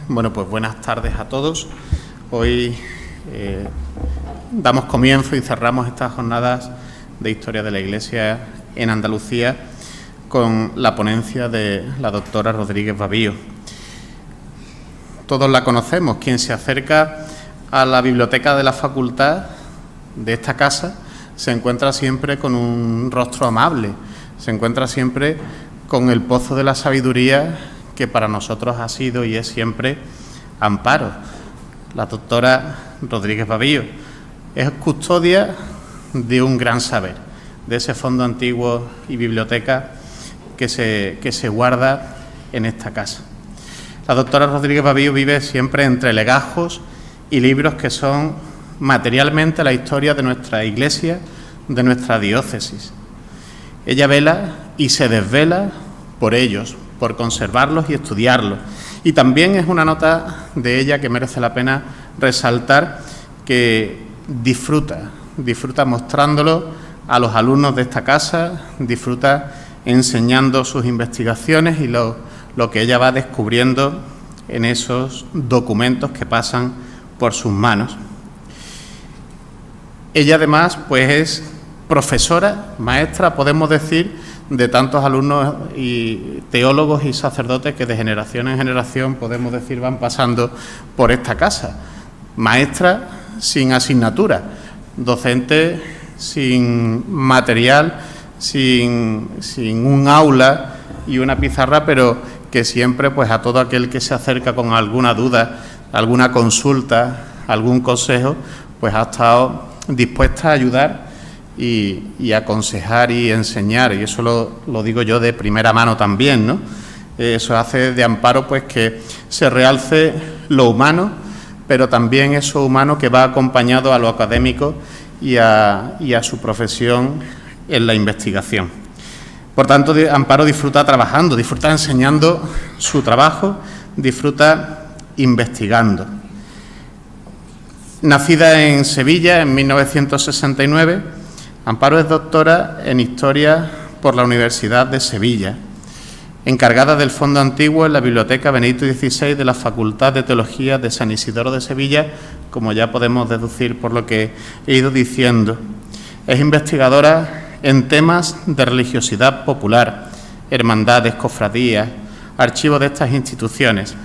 Bueno, pues buenas tardes a todos. Hoy damos comienzo y cerramos estas jornadas de Historia de la Iglesia en Andalucía con la ponencia de la doctora Rodríguez Babío. Todos la conocemos. Quien se acerca a la biblioteca de la facultad de esta casa se encuentra siempre con un rostro amable, se encuentra siempre con el pozo de la sabiduría que para nosotros ha sido y es siempre amparo. La doctora Rodríguez Babío es custodia de un gran saber, de ese fondo antiguo y biblioteca que se guarda en esta casa. La doctora Rodríguez Babío vive siempre entre legajos y libros que son materialmente la historia de nuestra Iglesia, de nuestra diócesis. Ella vela y se desvela por ellos, por conservarlos y estudiarlos. Y también es una nota de ella que merece la pena resaltar, que disfruta mostrándolo a los alumnos de esta casa, disfruta enseñando sus investigaciones y lo que ella va descubriendo en esos documentos que pasan por sus manos. Ella además pues es profesora, maestra, podemos decir, de tantos alumnos y teólogos y sacerdotes que de generación en generación, podemos decir, van pasando por esta casa. Maestra sin asignatura, docente sin material, sin un aula y una pizarra, pero que siempre pues a todo aquel que se acerca con alguna duda, alguna consulta, algún consejo, pues ha estado dispuesta a ayudar y aconsejar y enseñar, y eso lo digo yo de primera mano también, ¿no? Eso hace de amparo pues que se realce lo humano, pero también eso humano que va acompañado a lo académico y a su profesión en la investigación. Por tanto, Amparo disfruta trabajando, disfruta enseñando su trabajo, disfruta investigando. Nacida en Sevilla en 1969, Amparo es doctora en Historia por la Universidad de Sevilla, encargada del Fondo Antiguo en la Biblioteca Benedicto XVI de la Facultad de Teología de San Isidoro de Sevilla, como ya podemos deducir por lo que he ido diciendo. Es investigadora en temas de religiosidad popular, hermandades, cofradías, archivos de estas instituciones.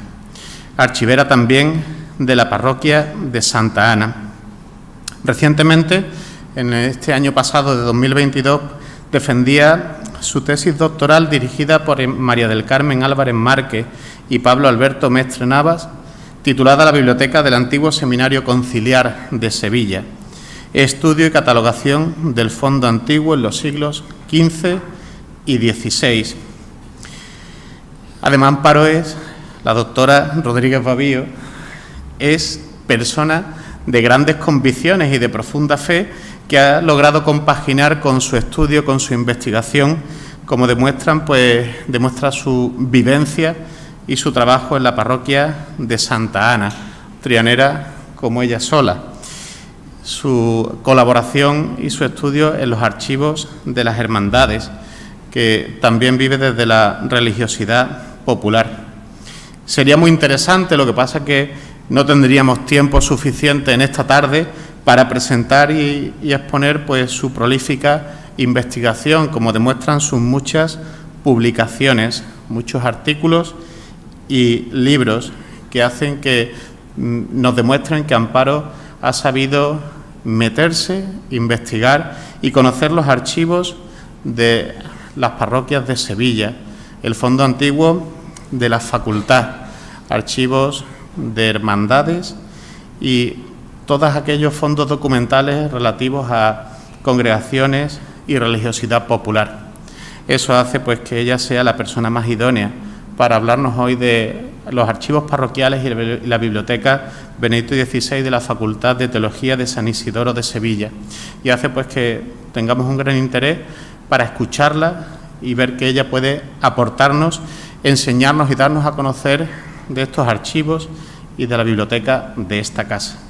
Archivera también de la parroquia de Santa Ana. Recientemente, en este año pasado de 2022, defendía su tesis doctoral dirigida por María del Carmen Álvarez Márquez y Pablo Alberto Mestre Navas, titulada La Biblioteca del Antiguo Seminario Conciliar de Sevilla, estudio y catalogación del Fondo Antiguo en los siglos XV y XVI. Además, Amparo la doctora Rodríguez Babío es persona de grandes convicciones y de profunda fe, que ha logrado compaginar con su estudio, con su investigación, como demuestra su vivencia y su trabajo en la parroquia de Santa Ana, trianera como ella sola. Su colaboración y su estudio en los archivos de las hermandades, que también vive desde la religiosidad popular. Sería muy interesante, lo que pasa que no tendríamos tiempo suficiente en esta tarde para presentar y exponer pues su prolífica investigación, como demuestran sus muchas publicaciones, muchos artículos y libros que hacen que nos demuestren que Amparo ha sabido meterse, investigar y conocer los archivos de las parroquias de Sevilla, el Fondo Antiguo de la Facultad, archivos de hermandades y todos aquellos fondos documentales relativos a congregaciones y religiosidad popular. Eso hace pues que ella sea la persona más idónea para hablarnos hoy de los archivos parroquiales y la biblioteca Benedicto XVI de la Facultad de Teología de San Isidoro de Sevilla. Y hace pues que tengamos un gran interés para escucharla y ver que ella puede aportarnos, enseñarnos y darnos a conocer de estos archivos y de la biblioteca de esta casa.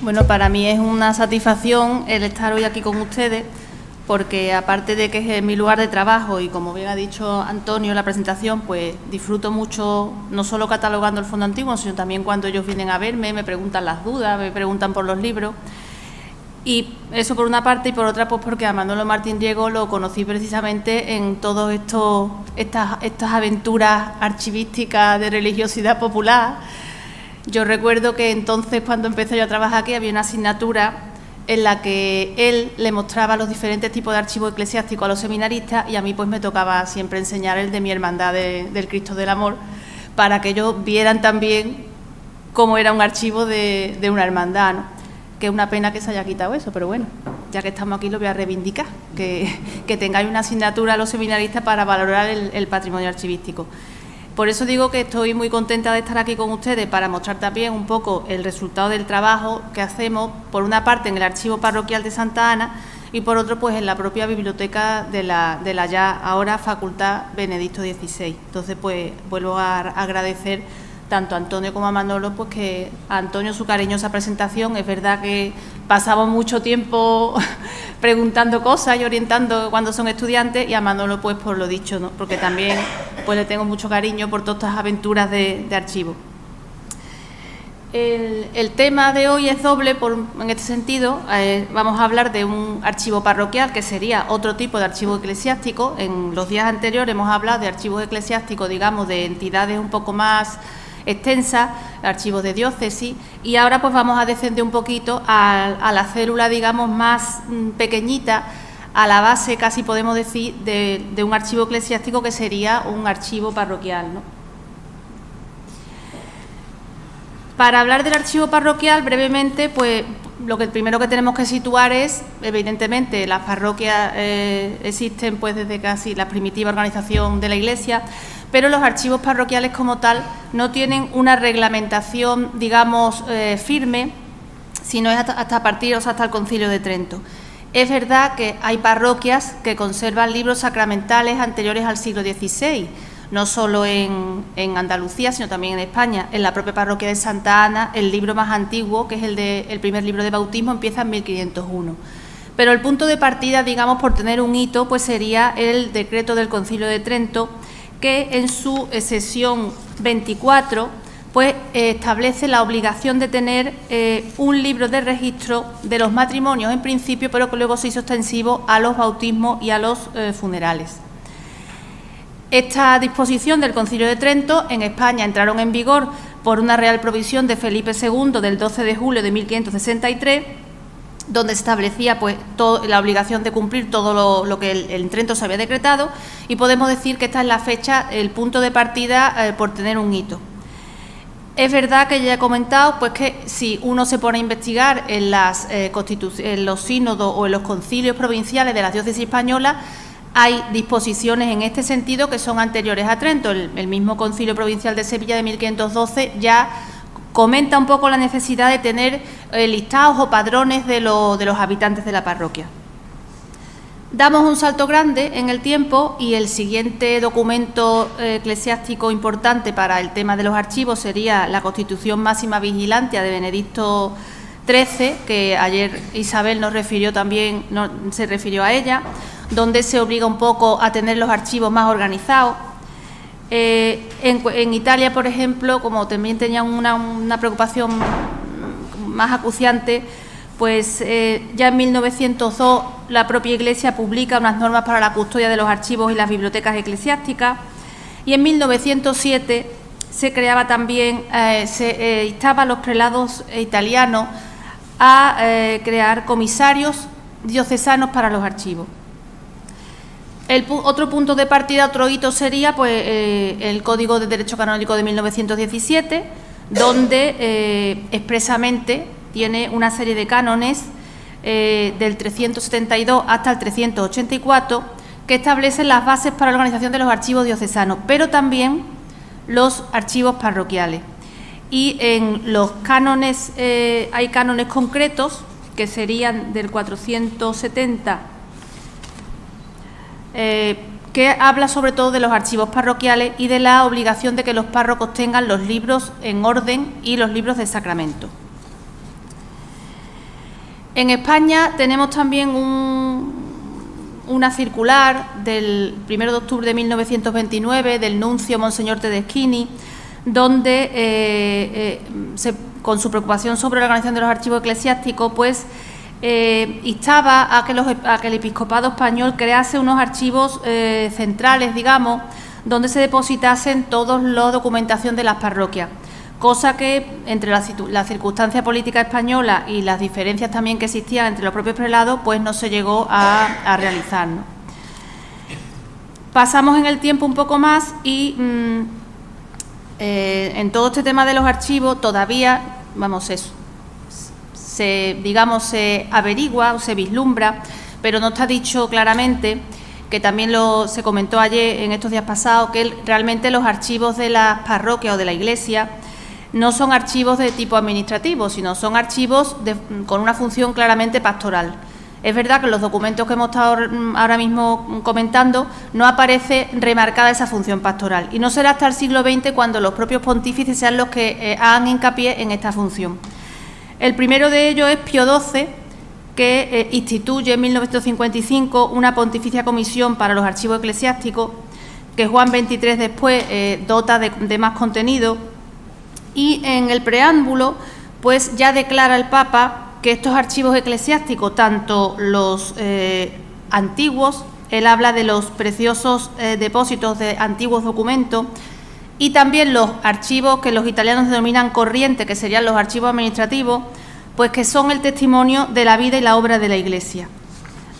Bueno, para mí es una satisfacción el estar hoy aquí con ustedes, porque aparte de que es mi lugar de trabajo y como bien ha dicho Antonio en la presentación, pues disfruto mucho no solo catalogando el Fondo Antiguo, sino también cuando ellos vienen a verme, me preguntan las dudas, me preguntan por los libros. Y eso por una parte, y por otra pues porque a Manolo Martín Riego lo conocí precisamente en todas estas aventuras archivísticas de religiosidad popular. Yo recuerdo que entonces, cuando empecé yo a trabajar aquí, había una asignatura en la que él le mostraba los diferentes tipos de archivos eclesiásticos a los seminaristas, y a mí pues me tocaba siempre enseñar el de mi hermandad del Cristo del Amor, para que ellos vieran también cómo era un archivo de una hermandad, ¿no? Que es una pena que se haya quitado eso, pero bueno, ya que estamos aquí lo voy a reivindicar, que tengáis una asignatura a los seminaristas para valorar el patrimonio archivístico. Por eso digo que estoy muy contenta de estar aquí con ustedes para mostrar también un poco el resultado del trabajo que hacemos, por una parte en el Archivo Parroquial de Santa Ana y por otro pues en la propia biblioteca de la ya ahora Facultad Benedicto XVI. Entonces pues vuelvo a agradecer tanto a Antonio como a Manolo, pues que a Antonio su cariñosa presentación. Es verdad que pasamos mucho tiempo preguntando cosas y orientando cuando son estudiantes, y a Manolo pues por lo dicho, ¿no? Porque también pues le tengo mucho cariño por todas estas aventuras de archivo. El tema de hoy es doble en este sentido. Vamos a hablar de un archivo parroquial, que sería otro tipo de archivo eclesiástico. En los días anteriores hemos hablado de archivos eclesiásticos, digamos, de entidades un poco más extensas, archivos de diócesis, y ahora pues vamos a descender un poquito a la célula, digamos, más pequeñita, a la base, casi podemos decir, de un archivo eclesiástico, que sería un archivo parroquial, ¿no? Para hablar del archivo parroquial, brevemente, pues lo que primero que tenemos que situar es, evidentemente, las parroquias existen pues desde casi la primitiva organización de la Iglesia, pero los archivos parroquiales como tal no tienen una reglamentación, digamos, firme, sino es hasta a partir, o sea, hasta el Concilio de Trento. Es verdad que hay parroquias que conservan libros sacramentales anteriores al siglo XVI, no solo en Andalucía, sino también en España. En la propia parroquia de Santa Ana, el libro más antiguo, que es el primer libro de bautismo, empieza en 1501. Pero el punto de partida, digamos, por tener un hito, pues sería el decreto del Concilio de Trento, que en su sesión 24 pues establece la obligación de tener un libro de registro de los matrimonios en principio, pero que luego se hizo extensivo a los bautismos y a los funerales. Esta disposición del Concilio de Trento en España entraron en vigor por una real provisión de Felipe II del 12 de julio de 1563, donde se establecía pues la obligación de cumplir todo lo que en Trento se había decretado, y podemos decir que esta es la fecha, el punto de partida por tener un hito. Es verdad que ya he comentado pues que si uno se pone a investigar en los sínodos o en los concilios provinciales de las diócesis españolas, hay disposiciones en este sentido que son anteriores a Trento. El mismo Concilio Provincial de Sevilla de 1512 ya comenta un poco la necesidad de tener listados o padrones de los habitantes de la parroquia. Damos un salto grande en el tiempo y el siguiente documento eclesiástico importante para el tema de los archivos sería la Constitución Máxima Vigilantia de Benedicto XIII, que ayer Isabel nos refirió también, se refirió a ella, donde se obliga un poco a tener los archivos más organizados. En Italia, por ejemplo, como también tenían una preocupación más acuciante, pues ya en 1902 la propia Iglesia publica unas normas para la custodia de los archivos y las bibliotecas eclesiásticas, y en 1907 se creaba también, se instaba a los prelados italianos a crear comisarios diocesanos para los archivos. Otro punto de partida, otro hito sería pues el Código de Derecho Canónico de 1917, donde expresamente tiene una serie de cánones del 372 hasta el 384 que establecen las bases para la organización de los archivos diocesanos, pero también los archivos parroquiales. Y en los cánones hay cánones concretos que serían del 470, que habla sobre todo de los archivos parroquiales y de la obligación de que los párrocos tengan los libros en orden y los libros de sacramento. En España tenemos también una circular del 1 de octubre de 1929 del nuncio Monseñor Tedeschini, donde con su preocupación sobre la organización de los archivos eclesiásticos, pues instaba a que el episcopado español crease unos archivos centrales, digamos, donde se depositasen toda la documentación de las parroquias, cosa que entre la circunstancia política española y las diferencias también que existían entre los propios prelados, pues no se llegó a realizar, ¿no? Pasamos en el tiempo un poco más y en todo este tema de los archivos todavía, vamos, se averigua o se vislumbra, pero no está dicho claramente, que también se comentó ayer en estos días pasados, que realmente los archivos de las parroquias o de la Iglesia no son archivos de tipo administrativo, sino son archivos con una función claramente pastoral. Es verdad que en los documentos que hemos estado ahora mismo comentando no aparece remarcada esa función pastoral, y no será hasta el siglo XX cuando los propios pontífices sean los que hagan hincapié en esta función. El primero de ellos es Pío XII, que instituye en 1955 una pontificia comisión para los archivos eclesiásticos, que Juan XXIII después dota de más contenido, y en el preámbulo pues ya declara el Papa que estos archivos eclesiásticos, tanto los antiguos, él habla de los preciosos depósitos de antiguos documentos, y también los archivos que los italianos denominan corriente, que serían los archivos administrativos, pues que son el testimonio de la vida y la obra de la Iglesia.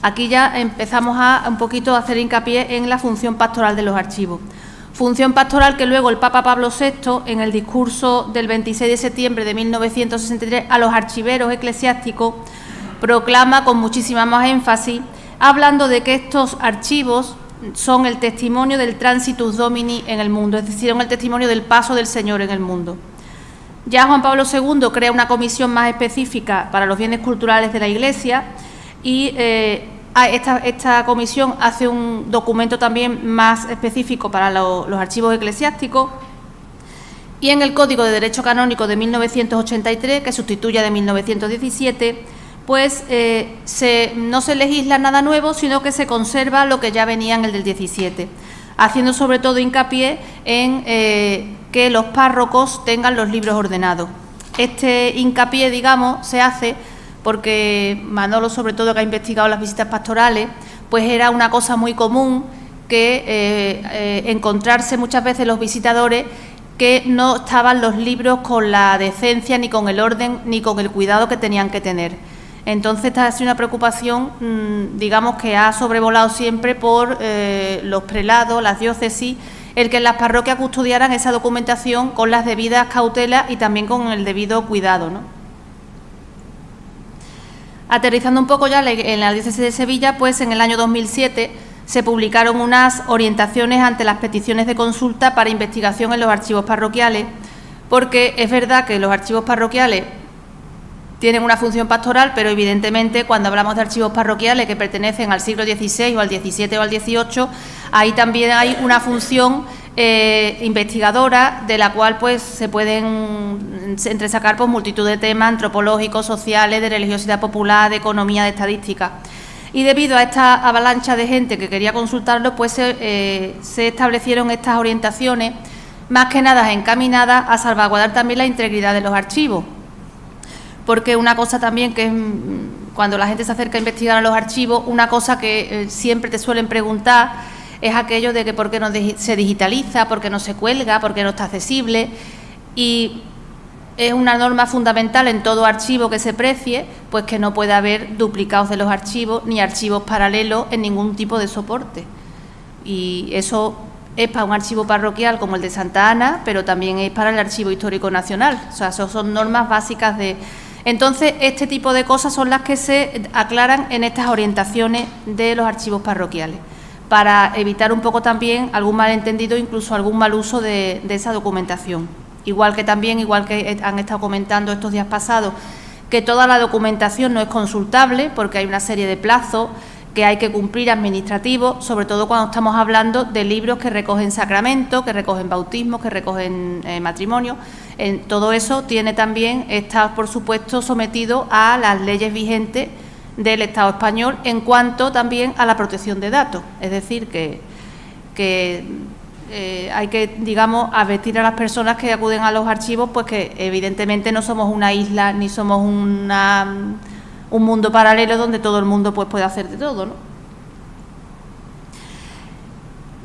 Aquí ya empezamos a un poquito a hacer hincapié en la función pastoral de los archivos. Función pastoral que luego el Papa Pablo VI, en el discurso del 26 de septiembre de 1963 a los archiveros eclesiásticos, proclama con muchísima más énfasis, hablando de que estos archivos son el testimonio del transitus domini en el mundo, es decir, son el testimonio del paso del Señor en el mundo. Ya Juan Pablo II crea una comisión más específica para los bienes culturales de la Iglesia, y esta comisión hace un documento también más específico para los archivos eclesiásticos, y en el Código de Derecho Canónico de 1983, que sustituye de 1917, pues no se legisla nada nuevo, sino que se conserva lo que ya venía en el del 17, haciendo sobre todo hincapié en que los párrocos tengan los libros ordenados. Este hincapié, digamos, se hace porque Manolo, sobre todo, que ha investigado las visitas pastorales, pues era una cosa muy común que encontrarse muchas veces los visitadores que no estaban los libros con la decencia, ni con el orden, ni con el cuidado que tenían que tener. Entonces, esta ha sido una preocupación, digamos, que ha sobrevolado siempre por los prelados, las diócesis, el que en las parroquias custodiaran esa documentación con las debidas cautelas y también con el debido cuidado, ¿no? Aterrizando un poco ya en la diócesis de Sevilla, pues en el año 2007 se publicaron unas orientaciones ante las peticiones de consulta para investigación en los archivos parroquiales, porque es verdad que los archivos parroquiales tienen una función pastoral, pero evidentemente cuando hablamos de archivos parroquiales que pertenecen al siglo XVI o al XVII o al XVIII, ahí también hay una función investigadora, de la cual pues se pueden entresacar pues multitud de temas antropológicos, sociales, de religiosidad popular, de economía, de estadística. Y debido a esta avalancha de gente que quería consultarlo, pues se establecieron estas orientaciones, más que nada encaminadas a salvaguardar también la integridad de los archivos. Porque una cosa también que cuando la gente se acerca a investigar a los archivos, una cosa que siempre te suelen preguntar es aquello de que por qué no se digitaliza, por qué no se cuelga, por qué no está accesible, y es una norma fundamental en todo archivo que se precie, pues que no puede haber duplicados de los archivos ni archivos paralelos en ningún tipo de soporte. Y eso es para un archivo parroquial como el de Santa Ana, pero también es para el Archivo Histórico Nacional. O sea, eso son normas básicas de... Entonces, este tipo de cosas son las que se aclaran en estas orientaciones de los archivos parroquiales, para evitar un poco también algún malentendido, incluso algún mal uso de esa documentación. Igual que han estado comentando estos días pasados, que toda la documentación no es consultable porque hay una serie de plazos que hay que cumplir administrativos, sobre todo cuando estamos hablando de libros que recogen sacramentos, que recogen bautismos, que recogen matrimonio. Todo eso tiene también, está por supuesto sometido a las leyes vigentes del Estado español en cuanto también a la protección de datos. Es decir, que hay que, digamos, advertir a las personas que acuden a los archivos, pues que evidentemente no somos una isla ni somos un mundo paralelo donde todo el mundo pues puede hacer de todo, ¿no?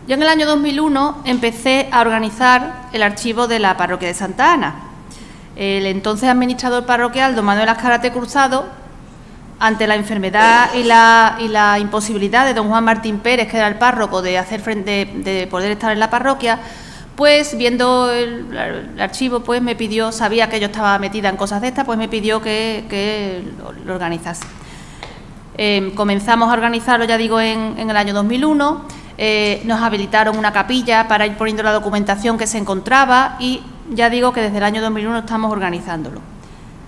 Yo en el año 2001 empecé a organizar el archivo de la parroquia de Santa Ana. El entonces administrador parroquial, don Manuel Azcárate Cruzado, ante la enfermedad y la imposibilidad de don Juan Martín Pérez, que era el párroco, de poder estar en la parroquia, pues viendo el archivo, pues me pidió, sabía que yo estaba metida en cosas de estas, pues me pidió que lo organizase. Comenzamos a organizarlo, ya digo, en el año 2001, nos habilitaron una capilla para ir poniendo la documentación que se encontraba y ya digo que desde el año 2001 estamos organizándolo.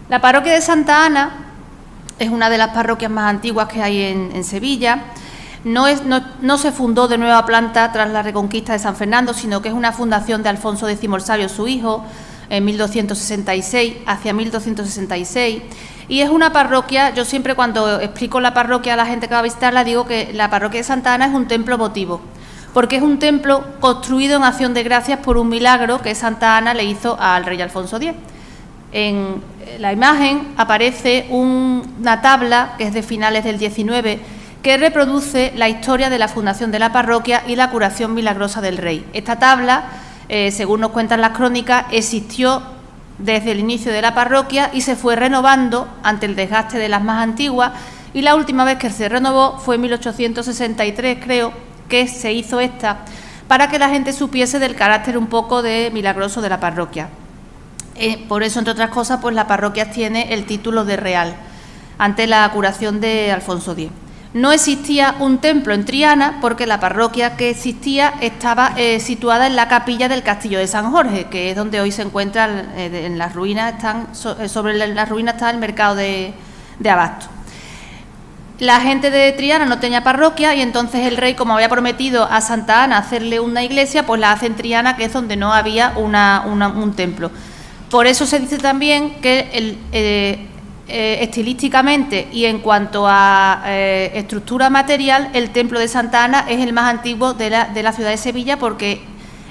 La parroquia de Santa Ana es una de las parroquias más antiguas que hay en Sevilla. No se fundó de nueva planta tras la reconquista de San Fernando, sino que es una fundación de Alfonso X el Sabio, su hijo, en 1266, hacia 1266. Y es una parroquia, yo siempre cuando explico la parroquia a la gente que va a visitarla, digo que la parroquia de Santa Ana es un templo votivo, porque es un templo construido en acción de gracias por un milagro que Santa Ana le hizo al rey Alfonso X. En la imagen aparece una tabla, que es de finales del 19, que reproduce la historia de la fundación de la parroquia y la curación milagrosa del rey. Esta tabla, según nos cuentan las crónicas, existió desde el inicio de la parroquia y se fue renovando ante el desgaste de las más antiguas, y la última vez que se renovó fue en 1863, creo, que se hizo esta, para que la gente supiese del carácter un poco milagroso de la parroquia. Por eso, entre otras cosas, pues la parroquia tiene el título de real ante la curación de Alfonso X. No existía un templo en Triana porque la parroquia que existía estaba situada en la capilla del Castillo de San Jorge, que es donde hoy se encuentra en las ruinas. Sobre las ruinas está el mercado de Abasto. La gente de Triana no tenía parroquia y entonces el rey, como había prometido a Santa Ana hacerle una iglesia, pues la hace en Triana, que es donde no había un templo. Por eso se dice también que estilísticamente y en cuanto a estructura material, el templo de Santa Ana es el más antiguo de la ciudad de Sevilla, porque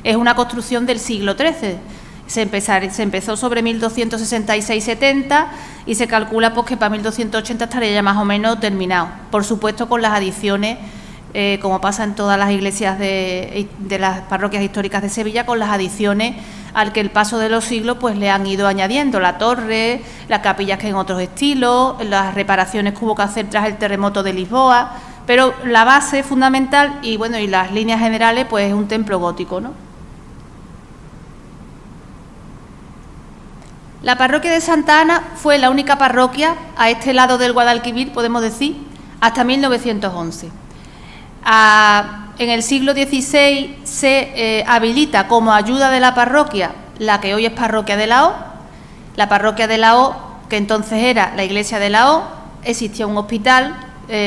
es una construcción del siglo XIII. Se empezó sobre 1266-70 y se calcula pues que para 1280 estaría ya más o menos terminado. Por supuesto, con las adiciones, como pasa en todas las iglesias de las parroquias históricas de Sevilla, con las adiciones al que el paso de los siglos pues le han ido añadiendo: la torre, las capillas que en otros estilos, las reparaciones que hubo que hacer tras el terremoto de Lisboa, pero la base fundamental y bueno, y las líneas generales, pues es un templo gótico, ¿no? La parroquia de Santa Ana fue la única parroquia a este lado del Guadalquivir, podemos decir, hasta 1911. En el siglo XVI se habilita como ayuda de la parroquia la que hoy es parroquia de la O. La parroquia de la O, que entonces era la iglesia de la O, existía un hospital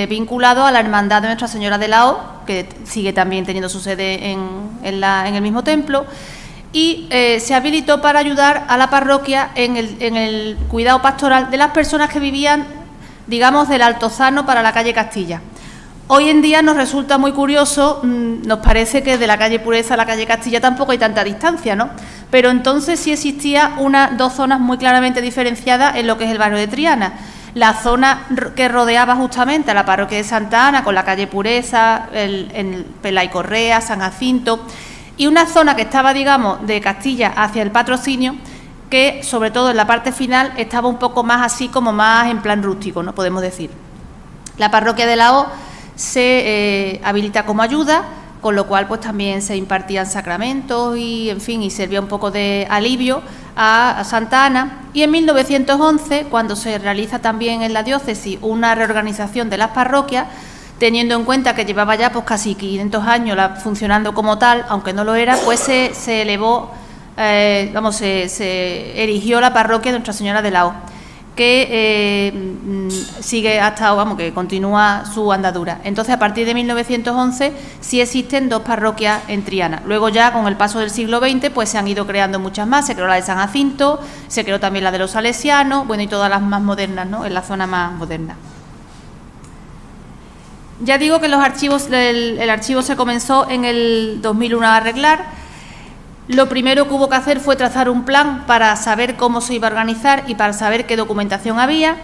vinculado a la Hermandad de Nuestra Señora de la O, que sigue también teniendo su sede en el mismo templo, y se habilitó para ayudar a la parroquia en el cuidado pastoral de las personas que vivían, digamos, del Altozano para la calle Castilla. Hoy en día nos resulta muy curioso, nos parece que de la calle Pureza a la calle Castilla tampoco hay tanta distancia, ¿no? Pero entonces sí existía dos zonas muy claramente diferenciadas en lo que es el barrio de Triana. La zona que rodeaba justamente a la parroquia de Santa Ana, con la calle Pureza, el Pelay Correa, San Jacinto, y una zona que estaba, digamos, de Castilla hacia el Patrocinio, que sobre todo en la parte final estaba un poco más así, como más en plan rústico, ¿no? Podemos decir. La parroquia de la O se habilita como ayuda, con lo cual pues también se impartían sacramentos y, en fin, y servía un poco de alivio a Santa Ana. Y en 1911, cuando se realiza también en la diócesis una reorganización de las parroquias, teniendo en cuenta que llevaba ya pues casi 500 años funcionando como tal, aunque no lo era, pues se elevó, se erigió la parroquia de Nuestra Señora de la O. que sigue hasta, vamos, que continúa su andadura. Entonces, a partir de 1911 sí existen 2 parroquias en Triana. Luego ya, con el paso del siglo XX, pues se han ido creando muchas más. Se creó la de San Jacinto, se creó también la de los Salesianos, bueno, y todas las más modernas, ¿no?, en la zona más moderna. Ya digo que los archivos, el archivo se comenzó en el 2001 a arreglar. Lo primero que hubo que hacer fue trazar un plan para saber cómo se iba a organizar y para saber qué documentación había.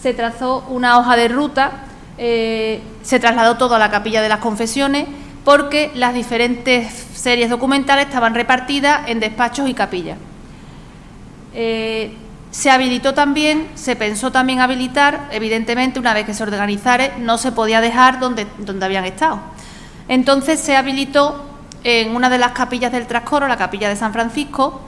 Se trazó una hoja de ruta, se trasladó todo a la Capilla de las Confesiones, porque las diferentes series documentales estaban repartidas en despachos y capillas. Se habilitó también, se pensó también habilitar, evidentemente una vez que se organizara no se podía dejar donde habían estado. Entonces se habilitó en una de las capillas del trascoro, la capilla de San Francisco,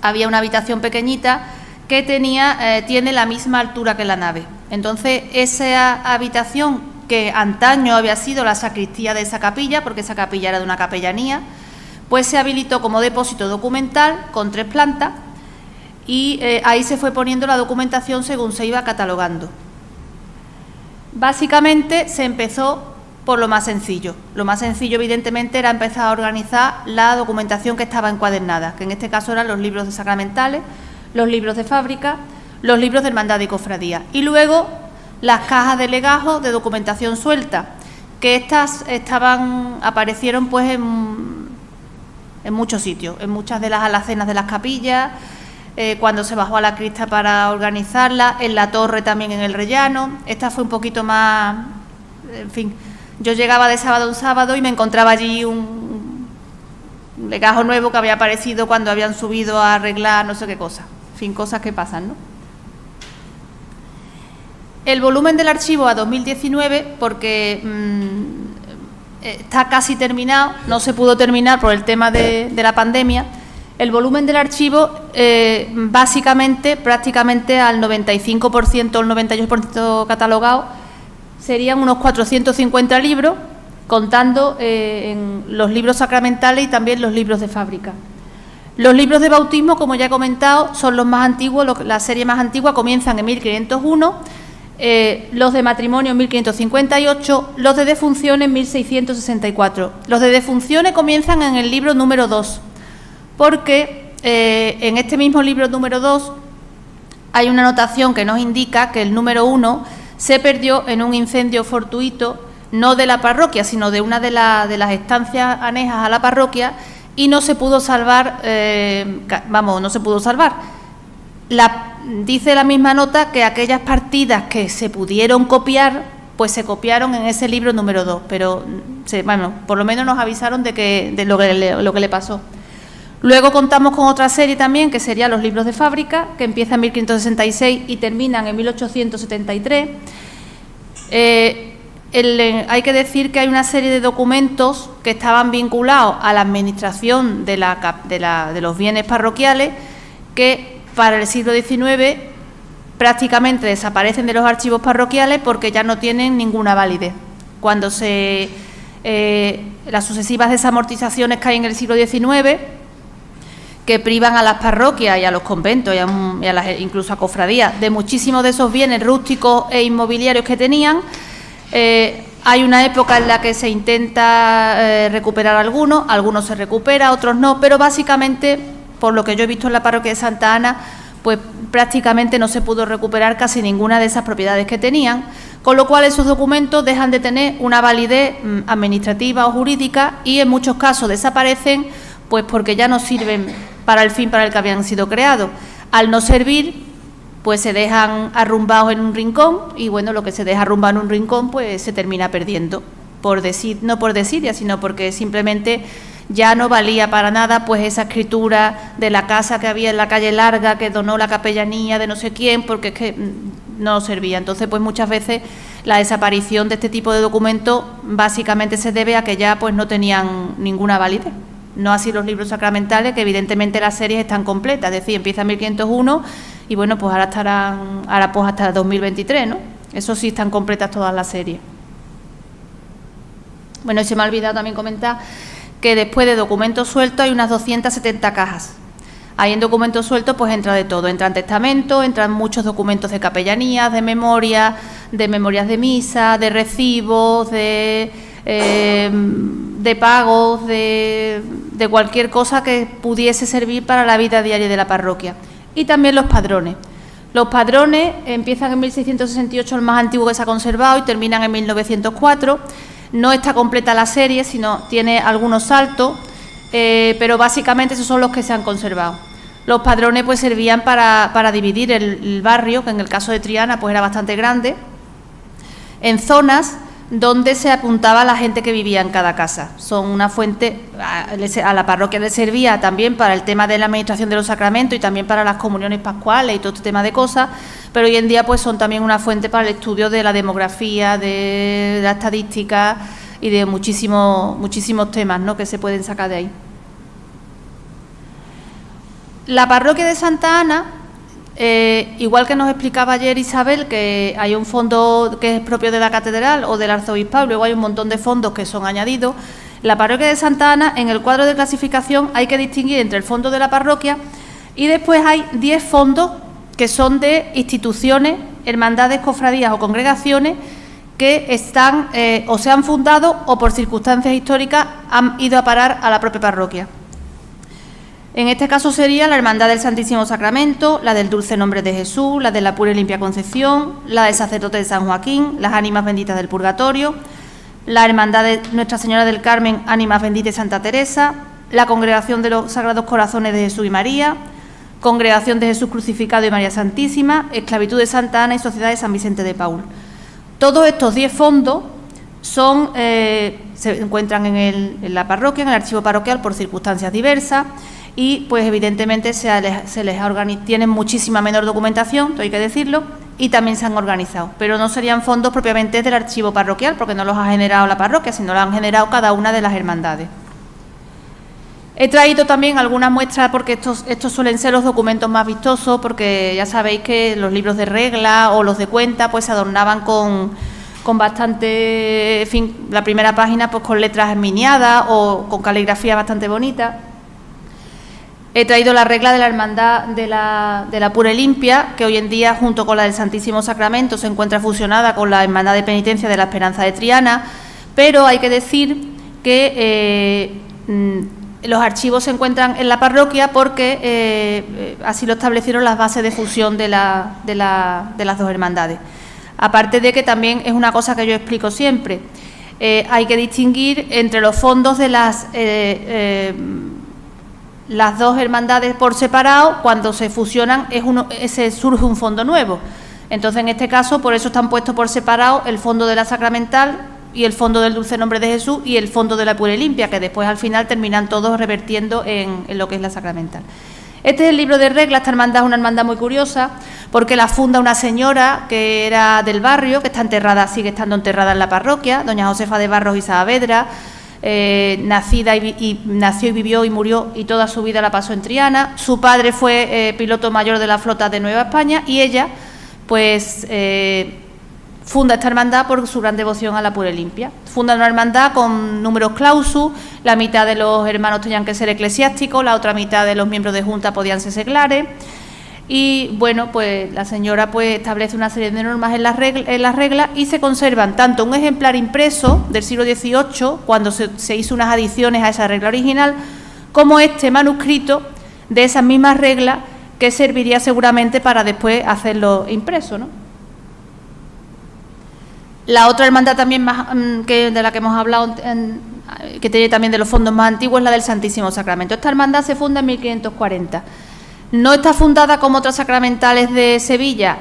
había una habitación pequeñita que tiene la misma altura que la nave. Entonces esa habitación, que antaño había sido la sacristía de esa capilla, porque esa capilla era de una capellanía, pues se habilitó como depósito documental con 3 plantas y ahí se fue poniendo la documentación según se iba catalogando. Básicamente se empezó por lo más sencillo. Lo más sencillo, evidentemente, era empezar a organizar la documentación que estaba encuadernada, que en este caso eran los libros de sacramentales, los libros de fábrica, los libros de hermandad y cofradía. Y luego las cajas de legajos de documentación suelta, que estas aparecieron pues en muchos sitios, en muchas de las alacenas de las capillas, cuando se bajó a la crista para organizarla, en la torre también, en el rellano. Esta fue un poquito más, en fin. Yo llegaba de sábado a un sábado y me encontraba allí un legajo nuevo que había aparecido cuando habían subido a arreglar no sé qué cosa. En fin, cosas que pasan, ¿no? El volumen del archivo a 2019, porque está casi terminado, no se pudo terminar por el tema de la pandemia. El volumen del archivo, básicamente, prácticamente al 95% o el 98% catalogado, serían unos 450 libros, contando en los libros sacramentales y también los libros de fábrica. Los libros de bautismo, como ya he comentado, son los más antiguos, la serie más antigua, comienzan en 1501, los de matrimonio en 1558, los de defunciones en 1664. Los de defunciones comienzan en el libro número 2, porque en este mismo libro número 2 hay una anotación que nos indica que el número 1 se perdió en un incendio fortuito, no de la parroquia, sino de una de las estancias anejas a la parroquia, y no se pudo salvar, no se pudo salvar. Dice la misma nota que aquellas partidas que se pudieron copiar, pues se copiaron en ese libro número 2, pero por lo menos nos avisaron de lo que le pasó. Luego contamos con otra serie también, que serían los libros de fábrica, que empiezan en 1566 y terminan en 1873. Hay que decir que hay una serie de documentos que estaban vinculados a la administración de los bienes parroquiales, que para el siglo XIX prácticamente desaparecen de los archivos parroquiales porque ya no tienen ninguna validez. Cuando las sucesivas desamortizaciones que hay en el siglo XIX, que privan a las parroquias y a los conventos y incluso a cofradías de muchísimos de esos bienes rústicos e inmobiliarios que tenían. Hay una época en la que se intenta recuperar algunos se recupera, otros no, pero básicamente, por lo que yo he visto en la parroquia de Santa Ana, pues prácticamente no se pudo recuperar casi ninguna de esas propiedades que tenían, con lo cual esos documentos dejan de tener una validez administrativa o jurídica y en muchos casos desaparecen, pues porque ya no sirven para el fin para el que habían sido creados. Al no servir, pues se dejan arrumbados en un rincón y bueno, lo que se deja arrumbado en un rincón pues se termina perdiendo, no por desidia, sino porque simplemente ya no valía para nada pues esa escritura de la casa que había en la calle Larga que donó la capellanía de no sé quién, porque es que no servía. Entonces pues muchas veces la desaparición de este tipo de documentos básicamente se debe a que ya pues no tenían ninguna validez. No así los libros sacramentales, que evidentemente las series están completas, es decir, empieza en 1501 y bueno, pues ahora estarán pues hasta 2023, ¿no? Eso sí, están completas todas las series. Bueno, y se me ha olvidado también comentar que después de documentos sueltos hay unas 270 cajas. Ahí en documentos sueltos pues entra de todo, entran testamentos, entran muchos documentos de capellanías, de memorias de misa, de recibos, de pagos, de cualquier cosa que pudiese servir para la vida diaria de la parroquia. Y también los padrones. Los padrones empiezan en 1668, el más antiguo que se ha conservado, y terminan en 1904. No está completa la serie, sino tiene algunos saltos, pero básicamente esos son los que se han conservado. Los padrones pues servían para dividir el barrio, que en el caso de Triana pues era bastante grande, en zonas donde se apuntaba a la gente que vivía en cada casa. Son una fuente, a la parroquia le servía también para el tema de la administración de los sacramentos y también para las comuniones pascuales y todo este tema de cosas, pero hoy en día pues son también una fuente para el estudio de la demografía, de la estadística y de muchísimos temas, ¿no?, que se pueden sacar de ahí. La parroquia de Santa Ana, igual que nos explicaba ayer Isabel, que hay un fondo que es propio de la catedral o del arzobispado, luego hay un montón de fondos que son añadidos. La parroquia de Santa Ana, en el cuadro de clasificación hay que distinguir entre el fondo de la parroquia y después hay 10 fondos que son de instituciones, hermandades, cofradías o congregaciones que están o se han fundado o por circunstancias históricas han ido a parar a la propia parroquia. En este caso sería la Hermandad del Santísimo Sacramento, la del Dulce Nombre de Jesús, la de la Pura y Limpia Concepción, la del Sacerdote de San Joaquín, las Ánimas Benditas del Purgatorio, la Hermandad de Nuestra Señora del Carmen, Ánimas Benditas de Santa Teresa, la Congregación de los Sagrados Corazones de Jesús y María, Congregación de Jesús Crucificado y María Santísima, Esclavitud de Santa Ana y Sociedad de San Vicente de Paúl. Todos estos 10 fondos se encuentran en la parroquia, en el archivo parroquial por circunstancias diversas, y pues evidentemente tienen muchísima menor documentación, esto hay que decirlo, y también se han organizado, pero no serían fondos propiamente del archivo parroquial porque no los ha generado la parroquia, sino los han generado cada una de las hermandades. He traído también algunas muestras porque estos suelen ser los documentos más vistosos, porque ya sabéis que los libros de regla o los de cuenta pues se adornaban con bastante, en fin, la primera página pues con letras miniadas o con caligrafía bastante bonita. He traído la regla de la Hermandad de la Pura y Limpia, que hoy en día, junto con la del Santísimo Sacramento, se encuentra fusionada con la Hermandad de Penitencia de la Esperanza de Triana, pero hay que decir que los archivos se encuentran en la parroquia porque así lo establecieron las bases de fusión de las dos hermandades. Aparte de que también es una cosa que yo explico siempre, hay que distinguir entre los fondos de las dos hermandades por separado. Cuando se fusionan surge un fondo nuevo. Entonces, en este caso, por eso están puestos por separado el fondo de la Sacramental y el fondo del Dulce Nombre de Jesús y el fondo de la Pura y Limpia, que después al final terminan todos revertiendo en lo que es la Sacramental. Este es el libro de reglas. Esta hermandad es una hermandad muy curiosa porque la funda una señora que era del barrio, que está enterrada, sigue estando enterrada en la parroquia, doña Josefa de Barros y Saavedra. Nació y vivió y murió y toda su vida la pasó en Triana. Su padre fue piloto mayor de la flota de Nueva España y ella pues funda esta hermandad por su gran devoción a la Pura y Limpia. Funda una hermandad con números clausus, la mitad de los hermanos tenían que ser eclesiásticos, la otra mitad de los miembros de junta podían ser seglares. Y bueno, pues la señora pues establece una serie de normas en las reglas y se conservan tanto un ejemplar impreso del siglo XVIII, cuando se hizo unas adiciones a esa regla original, como este manuscrito de esas mismas reglas que serviría seguramente para después hacerlo impreso, ¿no? La otra hermandad también de la que hemos hablado, que tiene también de los fondos más antiguos, es la del Santísimo Sacramento. Esta hermandad se funda en 1540. No está fundada como otras sacramentales de Sevilla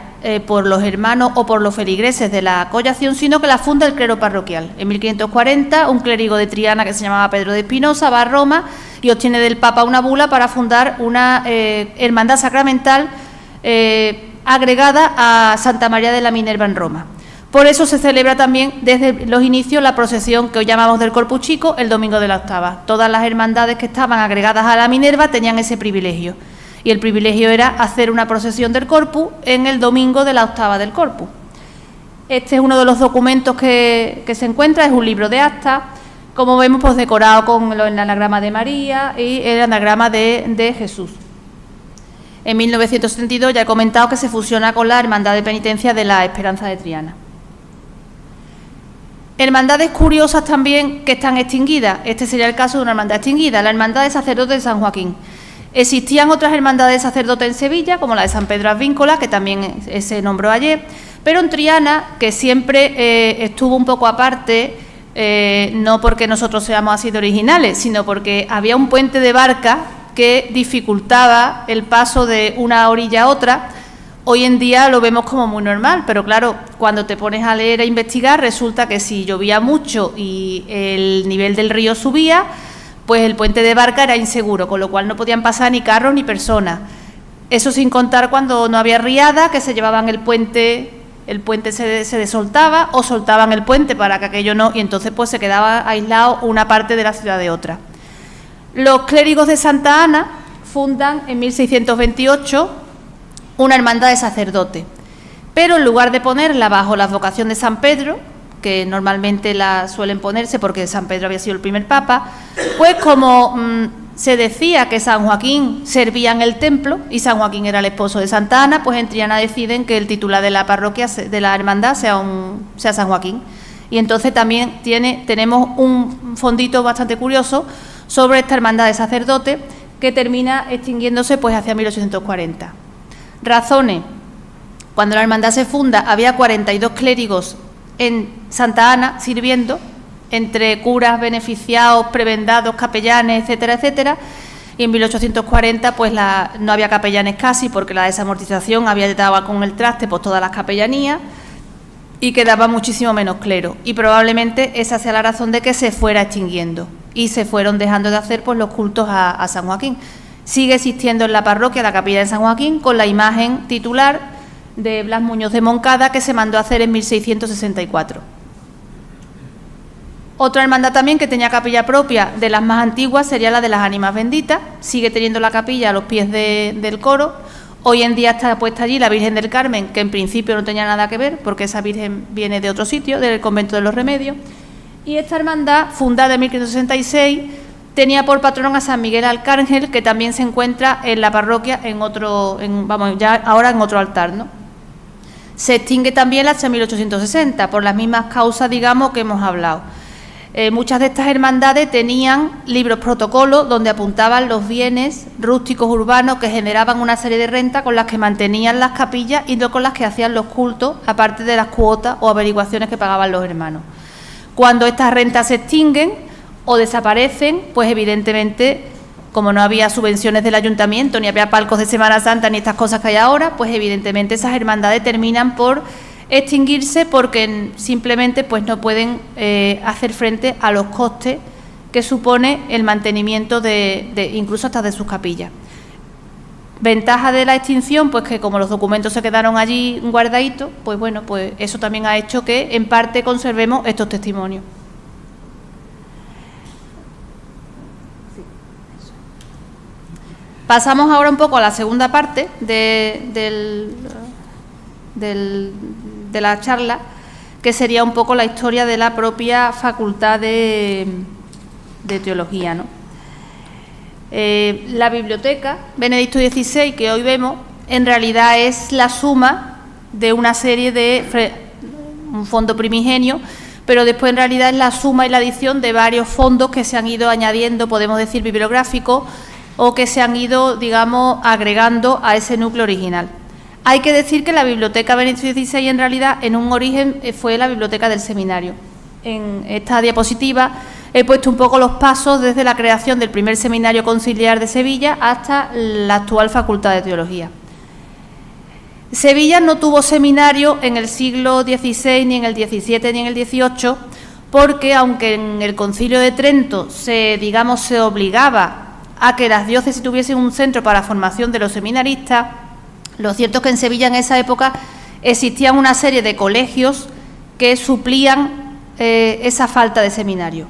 por los hermanos o por los feligreses de la collación, sino que la funda el clero parroquial. En 1540, un clérigo de Triana que se llamaba Pedro de Espinosa va a Roma y obtiene del Papa una bula para fundar una hermandad sacramental agregada a Santa María de la Minerva en Roma. Por eso se celebra también desde los inicios la procesión que hoy llamamos del Corpus Chico el domingo de la octava. Todas las hermandades que estaban agregadas a la Minerva tenían ese privilegio. Y el privilegio era hacer una procesión del Corpus en el domingo de la octava del Corpus. Este es uno de los documentos que se encuentra, es un libro de actas, como vemos, pues decorado con el anagrama de María y el anagrama de Jesús. En 1972 ya he comentado que se fusiona con la Hermandad de Penitencia de la Esperanza de Triana. Hermandades curiosas también que están extinguidas. Este sería el caso de una hermandad extinguida, la Hermandad de Sacerdotes de San Joaquín. Existían otras hermandades de sacerdotes en Sevilla, como la de San Pedro Advíncola, que también se nombró ayer, pero en Triana, que siempre estuvo un poco aparte, no porque nosotros seamos así de originales, sino porque había un puente de barca que dificultaba el paso de una orilla a otra. Hoy en día lo vemos como muy normal, pero claro, cuando te pones a leer e investigar, resulta que si llovía mucho y el nivel del río subía, pues el puente de barca era inseguro, con lo cual no podían pasar ni carros ni personas. Eso sin contar cuando no había riada, que se llevaban el puente se desoltaba o soltaban el puente para que aquello no, y entonces pues se quedaba aislado una parte de la ciudad de otra. Los clérigos de Santa Ana fundan en 1628 una hermandad de sacerdotes, pero en lugar de ponerla bajo la advocación de San Pedro, que normalmente la suelen ponerse porque San Pedro había sido el primer papa, pues como se decía que San Joaquín servía en el templo y San Joaquín era el esposo de Santa Ana, pues en Triana deciden que el titular de la parroquia, de la hermandad, sea San Joaquín. Y entonces también tenemos un fondito bastante curioso sobre esta hermandad de sacerdotes que termina extinguiéndose pues hacia 1840. Razones: cuando la hermandad se funda había 42 clérigos en Santa Ana sirviendo, entre curas, beneficiados, prebendados, capellanes, etcétera, etcétera, y en 1840 pues no había capellanes casi, porque la desamortización había dado con el traste pues todas las capellanías y quedaba muchísimo menos clero, y probablemente esa sea la razón de que se fuera extinguiendo y se fueron dejando de hacer pues los cultos a San Joaquín. Sigue existiendo en la parroquia la capilla de San Joaquín con la imagen titular de Blas Muñoz de Moncada, que se mandó a hacer en 1664. Otra hermandad también que tenía capilla propia, de las más antiguas, sería la de las Ánimas Benditas. Sigue teniendo la capilla a los pies del coro. Hoy en día está puesta allí la Virgen del Carmen, que en principio no tenía nada que ver, porque esa Virgen viene de otro sitio, del Convento de los Remedios. Y esta hermandad, fundada en 1566, tenía por patrón a San Miguel Arcángel, que también se encuentra en la parroquia ahora en otro altar, ¿no? Se extingue también hasta 1860, por las mismas causas, digamos, que hemos hablado. Muchas de estas hermandades tenían libros protocolos donde apuntaban los bienes rústicos urbanos que generaban una serie de rentas con las que mantenían las capillas y no con las que hacían los cultos, aparte de las cuotas o averiguaciones que pagaban los hermanos. Cuando estas rentas se extinguen o desaparecen, pues evidentemente, como no había subvenciones del ayuntamiento, ni había palcos de Semana Santa, ni estas cosas que hay ahora, pues evidentemente esas hermandades terminan por extinguirse porque simplemente pues no pueden hacer frente a los costes que supone el mantenimiento incluso hasta de sus capillas. Ventaja de la extinción, pues que como los documentos se quedaron allí guardaditos, pues bueno, pues eso también ha hecho que en parte conservemos estos testimonios. Pasamos ahora un poco a la segunda parte de la charla, que sería un poco la historia de la propia Facultad de Teología, ¿no? La biblioteca Benedicto XVI que hoy vemos en realidad es la suma de una serie un fondo primigenio, pero después en realidad es la suma y la adición de varios fondos que se han ido añadiendo, podemos decir bibliográficos, o que se han ido, digamos, agregando a ese núcleo original. Hay que decir que la Biblioteca Benedicto XVI en realidad en un origen fue la biblioteca del seminario. En esta diapositiva he puesto un poco los pasos desde la creación del primer seminario conciliar de Sevilla hasta la actual Facultad de Teología. Sevilla no tuvo seminario en el siglo XVI, ni en el XVII, ni en el XVIII, porque aunque en el Concilio de Trento se obligaba a que las diócesis tuviesen un centro para la formación de los seminaristas, lo cierto es que en Sevilla en esa época existían una serie de colegios que suplían esa falta de seminario.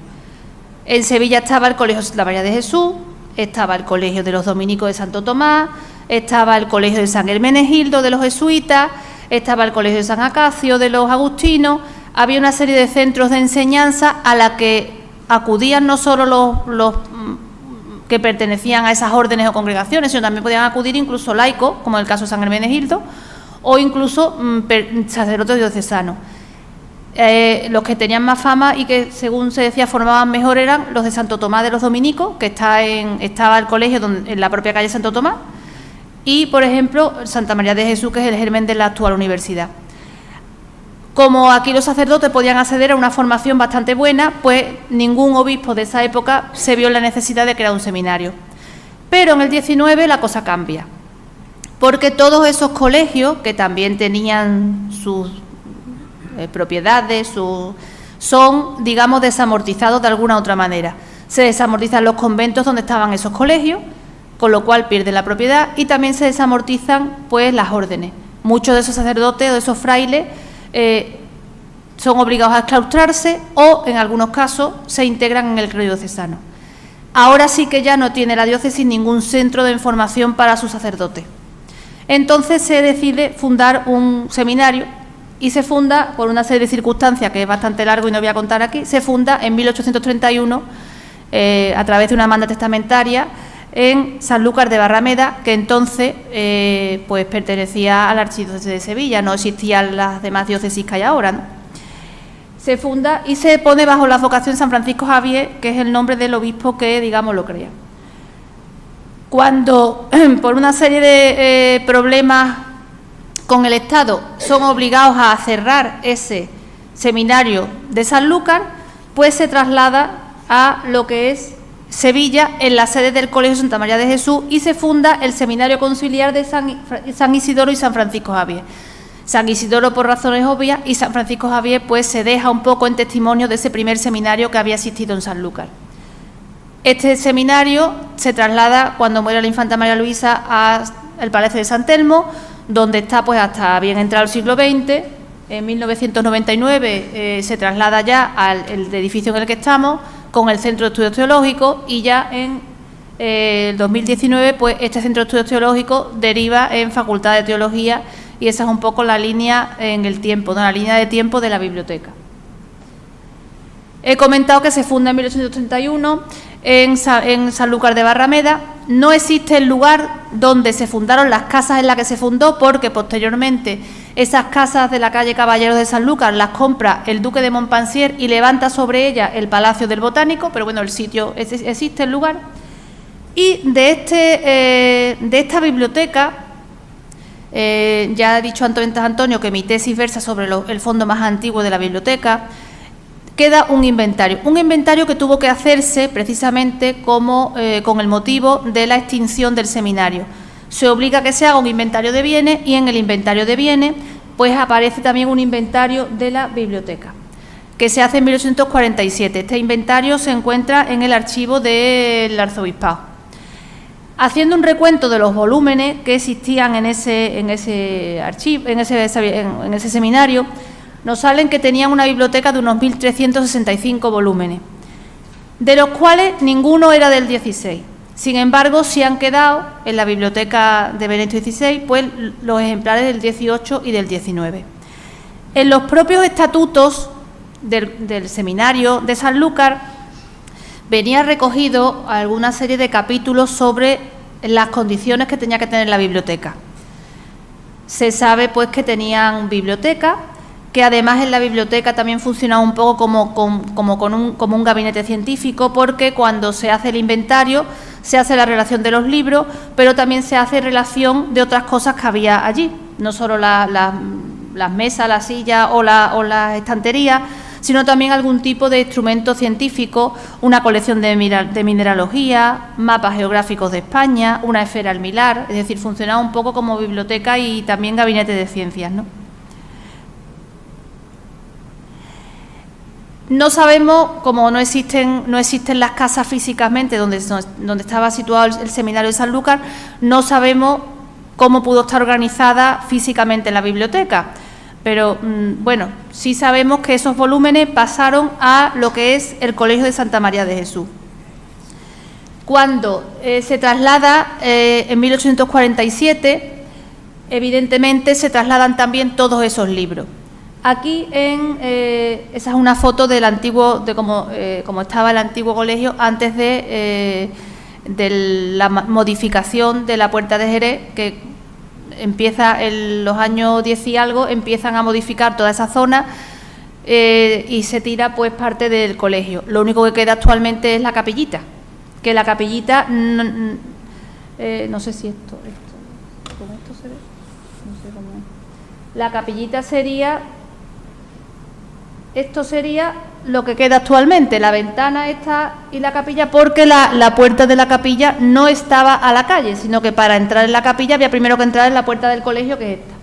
En Sevilla estaba el Colegio Santa María de Jesús, estaba el Colegio de los Dominicos de Santo Tomás, estaba el Colegio de San Hermenegildo de los jesuitas, estaba el Colegio de San Acacio de los agustinos. Había una serie de centros de enseñanza a la que acudían no solo los que pertenecían a esas órdenes o congregaciones, sino también podían acudir incluso laicos, como en el caso de San Hermenegildo, o incluso sacerdotes diocesanos. Los que tenían más fama y que, según se decía, formaban mejor eran los de Santo Tomás de los Dominicos, que estaba el colegio en la propia calle Santo Tomás, y, por ejemplo, Santa María de Jesús, que es el germen de la actual universidad. Como aquí los sacerdotes podían acceder a una formación bastante buena, pues ningún obispo de esa época se vio en la necesidad de crear un seminario. Pero en el 19 la cosa cambia, porque todos esos colegios, que también tenían sus propiedades, son, digamos, desamortizados de alguna otra manera. Se desamortizan los conventos donde estaban esos colegios, con lo cual pierden la propiedad, y también se desamortizan pues las órdenes. Muchos de esos sacerdotes o de esos frailes son obligados a exclaustrarse o, en algunos casos, se integran en el clero diocesano. Ahora sí que ya no tiene la diócesis ningún centro de información para sus sacerdotes. Entonces se decide fundar un seminario y se funda, por una serie de circunstancias que es bastante largo y no voy a contar aquí, se funda en 1831 a través de una manda testamentaria en Sanlúcar de Barrameda, que entonces pues pertenecía a la archidiócesis de Sevilla, no existían las demás diócesis que hay ahora, ¿no? Se funda y se pone bajo la advocación San Francisco Javier, que es el nombre del obispo que, digamos, lo crea. Cuando, por una serie de problemas con el Estado, son obligados a cerrar ese seminario de Sanlúcar, pues se traslada a lo que es Sevilla, en la sede del Colegio Santa María de Jesús, y se funda el Seminario Conciliar de San Isidoro y San Francisco Javier. San Isidoro por razones obvias y San Francisco Javier pues se deja un poco en testimonio de ese primer seminario que había existido en Sanlúcar. Este seminario se traslada, cuando muere la infanta María Luisa, al Palacio de San Telmo, donde está pues hasta bien entrado el siglo XX. En 1999 se traslada ya al edificio en el que estamos, con el Centro de Estudios Teológicos, y ya en el 2019 pues este Centro de Estudios Teológicos deriva en Facultad de Teología, y esa es un poco la línea en el tiempo, ¿no? La línea de tiempo de la biblioteca. He comentado que se funda en 1831 en Sanlúcar de Barrameda. No existe el lugar donde se fundaron las casas en las que se fundó, porque posteriormente esas casas de la calle Caballeros de Sanlúcar las compra el duque de Montpensier y levanta sobre ellas el Palacio del Botánico, pero bueno, el sitio existe, el lugar. Y de esta biblioteca, ya he dicho antes Antonio que mi tesis versa sobre el fondo más antiguo de la biblioteca. Queda un inventario que tuvo que hacerse precisamente con el motivo de la extinción del seminario. Se obliga a que se haga un inventario de bienes, y en el inventario de bienes pues aparece también un inventario de la biblioteca, que se hace en 1847. Este inventario se encuentra en el archivo del arzobispado. Haciendo un recuento de los volúmenes que existían en ese seminario, nos salen que tenían una biblioteca de unos 1.365 volúmenes, de los cuales ninguno era del 16. Sin embargo, sí han quedado en la biblioteca de Benedicto XVI pues los ejemplares del 18 y del 19. En los propios estatutos del seminario de Sanlúcar venía recogido alguna serie de capítulos sobre las condiciones que tenía que tener la biblioteca. Se sabe pues que tenían biblioteca, que además en la biblioteca también funcionaba un poco como un gabinete científico, porque cuando se hace el inventario se hace la relación de los libros, pero también se hace relación de otras cosas que había allí, no solo las mesas, las sillas o las estanterías, sino también algún tipo de instrumento científico, una colección de mineralogía, mapas geográficos de España, una esfera almilar, es decir, funcionaba un poco como biblioteca y también gabinete de ciencias, ¿no? No sabemos, como no existen las casas físicamente donde estaba situado el seminario de Sanlúcar, no sabemos cómo pudo estar organizada físicamente la biblioteca. Pero, bueno, sí sabemos que esos volúmenes pasaron a lo que es el Colegio de Santa María de Jesús. Cuando se traslada en 1847, evidentemente se trasladan también todos esos libros. Aquí esa es una foto del antiguo, de cómo estaba el antiguo colegio antes de la modificación de la Puerta de Jerez, que empieza en los años 10 y algo, empiezan a modificar toda esa zona y se tira pues parte del colegio. Lo único que queda actualmente es la capillita, que la capillita, no sé si esto ¿con esto se ve? No sé cómo es. La capillita sería, esto sería lo que queda actualmente, la ventana esta y la capilla, porque la puerta de la capilla no estaba a la calle, sino que para entrar en la capilla había primero que entrar en la puerta del colegio, que es esta.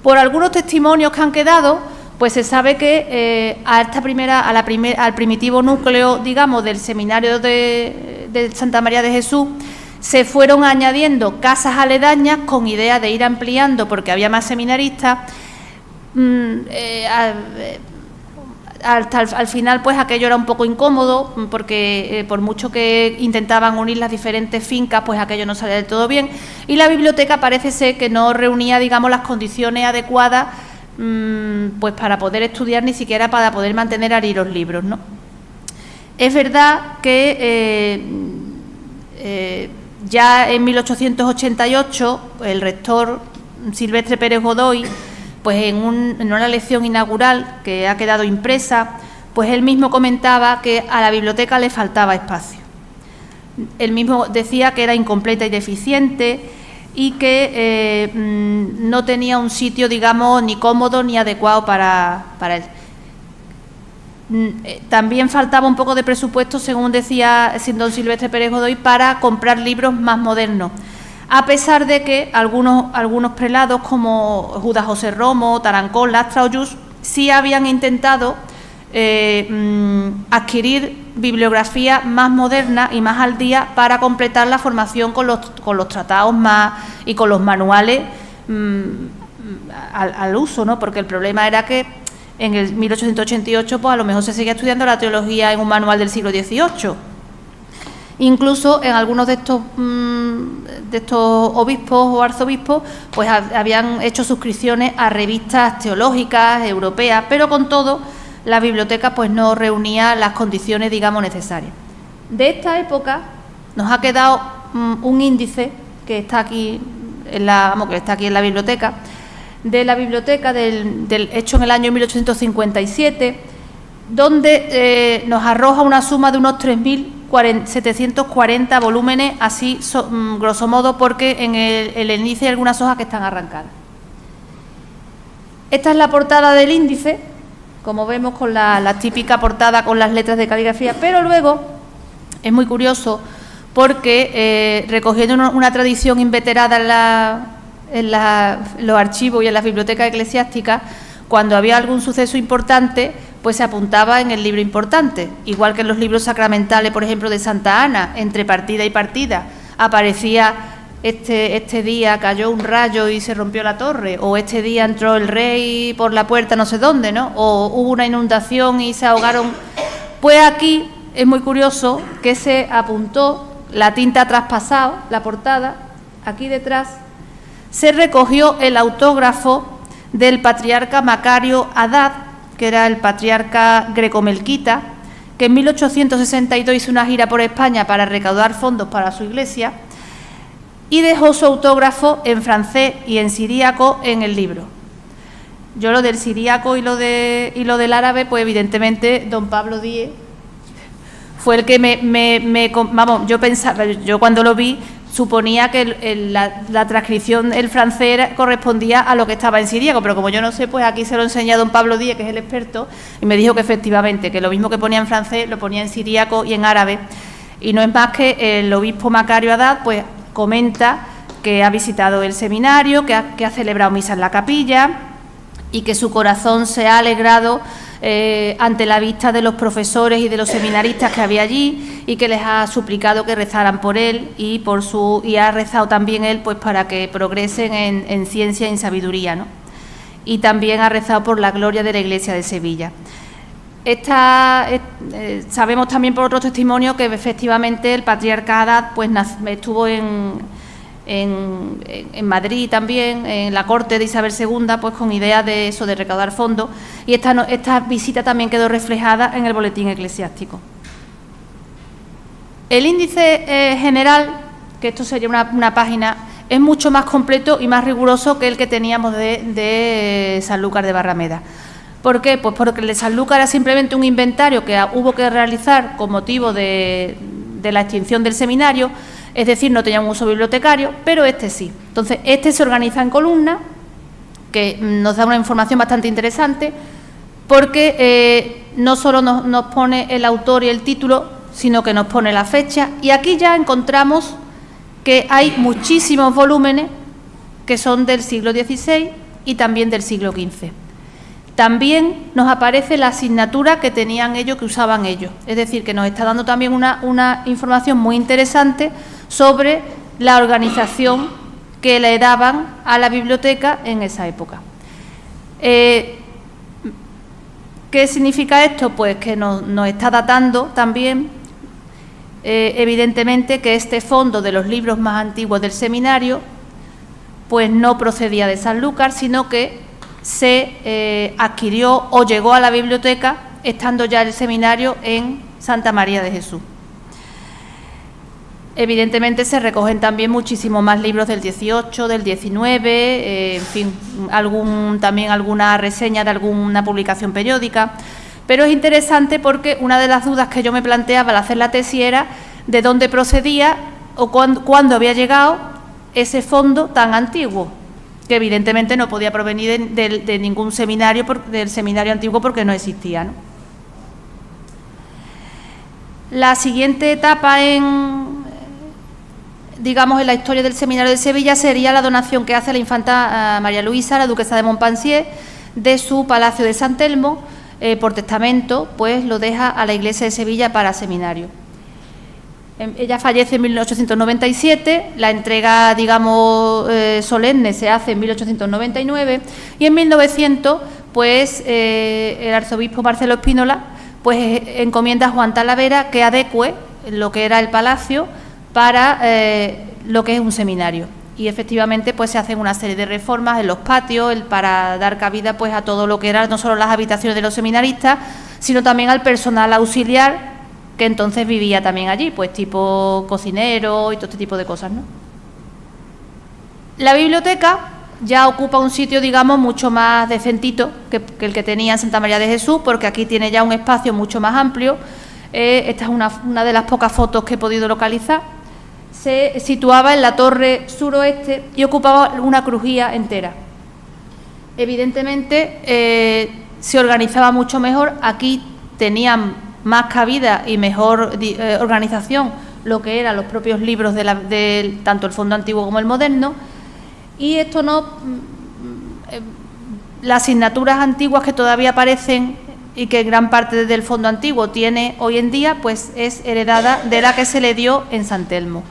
Por algunos testimonios que han quedado, pues se sabe que al primitivo núcleo, digamos, del seminario de Santa María de Jesús, se fueron añadiendo casas aledañas con idea de ir ampliando, porque había más seminaristas. Al final pues aquello era un poco incómodo, porque por mucho que intentaban unir las diferentes fincas, pues aquello no salía del todo bien, y la biblioteca parece ser que no reunía, digamos, las condiciones adecuadas pues para poder estudiar, ni siquiera para poder mantener ahí los libros, ¿no? Es verdad que ya en 1888 el rector Silvestre Pérez Godoy, pues en una lección inaugural que ha quedado impresa, pues él mismo comentaba que a la biblioteca le faltaba espacio. Él mismo decía que era incompleta y deficiente y que no tenía un sitio, digamos, ni cómodo ni adecuado para él. También faltaba un poco de presupuesto, según decía don Silvestre Pérez Godoy, para comprar libros más modernos, a pesar de que algunos prelados como Judas José Romo, Tarancón, Lastra o Lluch sí habían intentado adquirir bibliografía más moderna y más al día para completar la formación con los tratados y con los manuales al uso, ¿no? Porque el problema era que en el 1888 pues a lo mejor se seguía estudiando la teología en un manual del siglo XVIII. Incluso en algunos de estos obispos o arzobispos pues habían hecho suscripciones a revistas teológicas europeas, pero con todo la biblioteca pues no reunía las condiciones, digamos, necesarias. De esta época nos ha quedado un índice que está aquí en la biblioteca, de la biblioteca hecho en el año 1857, donde nos arroja una suma de unos 3.740 volúmenes, así grosso modo, porque en el índice hay algunas hojas que están arrancadas. Esta es la portada del índice, como vemos, con la típica portada con las letras de caligrafía, pero luego es muy curioso porque recogiendo una tradición inveterada en los archivos y en las bibliotecas eclesiásticas, cuando había algún suceso importante, pues se apuntaba en el libro importante, igual que en los libros sacramentales, por ejemplo, de Santa Ana, entre partida y partida, aparecía este día cayó un rayo y se rompió la torre, o este día entró el rey por la puerta no sé dónde, ¿no? O hubo una inundación y se ahogaron. Pues aquí es muy curioso que se apuntó, la tinta ha traspasado la portada, aquí detrás se recogió el autógrafo del patriarca Macario Haddad, que era el patriarca grecomelquita, que en 1862 hizo una gira por España para recaudar fondos para su iglesia y dejó su autógrafo en francés y en siríaco en el libro. Yo lo del siríaco y lo del árabe, pues evidentemente don Pablo Díez fue el que yo pensaba, yo cuando lo vi suponía que la transcripción el francés correspondía a lo que estaba en siríaco, pero como yo no sé, pues aquí se lo enseñé a don Pablo Díez, que es el experto, y me dijo que efectivamente, que lo mismo que ponía en francés, lo ponía en siríaco y en árabe. Y no es más que el obispo Macario Haddad, pues comenta que ha visitado el seminario, que ha celebrado misa en la capilla y que su corazón se ha alegrado ante la vista de los profesores y de los seminaristas que había allí, y que les ha suplicado que rezaran por él y ha rezado también él pues para que progresen en ciencia y en sabiduría, ¿no? Y también ha rezado por la gloria de la Iglesia de Sevilla. Sabemos también por otros testimonios que efectivamente el patriarca Haddad pues estuvo en Madrid también, en la corte de Isabel II, pues con idea de eso, de recaudar fondos, y esta visita también quedó reflejada en el boletín eclesiástico. El índice general, que esto sería una página, es mucho más completo y más riguroso que el que teníamos de Sanlúcar de Barrameda. ¿Por qué? Pues porque el de Sanlúcar era simplemente un inventario que hubo que realizar con motivo de la extinción del seminario, es decir, no tenía un uso bibliotecario, pero este sí. Entonces, este se organiza en columnas, que nos da una información bastante interesante, porque no solo nos pone el autor y el título, sino que nos pone la fecha, y aquí ya encontramos que hay muchísimos volúmenes que son del siglo XVI y también del siglo XV. También nos aparece la asignatura que tenían ellos, que usaban ellos. Es decir, que nos está dando también una información muy interesante sobre la organización que le daban a la biblioteca en esa época. ¿Qué significa esto? Pues que nos está datando también, evidentemente, que este fondo de los libros más antiguos del seminario pues no procedía de Sanlúcar, sino que se adquirió o llegó a la biblioteca estando ya el seminario en Santa María de Jesús. Evidentemente se recogen también muchísimos más libros del 18, del 19, en fin, también alguna reseña de alguna publicación periódica. Pero es interesante porque una de las dudas que yo me planteaba al hacer la tesis era de dónde procedía o cuándo había llegado ese fondo tan antiguo, que evidentemente no podía provenir de ningún seminario, del seminario antiguo, porque no existía, ¿no? La siguiente etapa digamos, en la historia del seminario de Sevilla sería la donación que hace la infanta María Luisa, la duquesa de Montpensier, de su palacio de San Telmo, por testamento, pues lo deja a la iglesia de Sevilla para seminario. Ella fallece en 1897, la entrega, digamos, solemne se hace en 1899 y en 1900, pues el arzobispo Marcelo Espínola pues encomienda a Juan Talavera que adecue lo que era el palacio para lo que es un seminario. Y efectivamente pues se hacen una serie de reformas en los patios para dar cabida pues a todo lo que eran no solo las habitaciones de los seminaristas, sino también al personal auxiliar que entonces vivía también allí, pues tipo cocinero y todo este tipo de cosas, ¿no? La biblioteca ya ocupa un sitio, digamos, mucho más decentito que el que tenía en Santa María de Jesús, porque aquí tiene ya un espacio mucho más amplio. Esta es una de las pocas fotos que he podido localizar. Se situaba en la torre suroeste y ocupaba una crujía entera. Evidentemente se organizaba mucho mejor, aquí tenían más cabida y mejor organización lo que eran los propios libros de tanto el fondo antiguo como el moderno, y esto las asignaturas antiguas que todavía aparecen y que gran parte del fondo antiguo tiene hoy en día, pues es heredada de la que se le dio en San Telmo.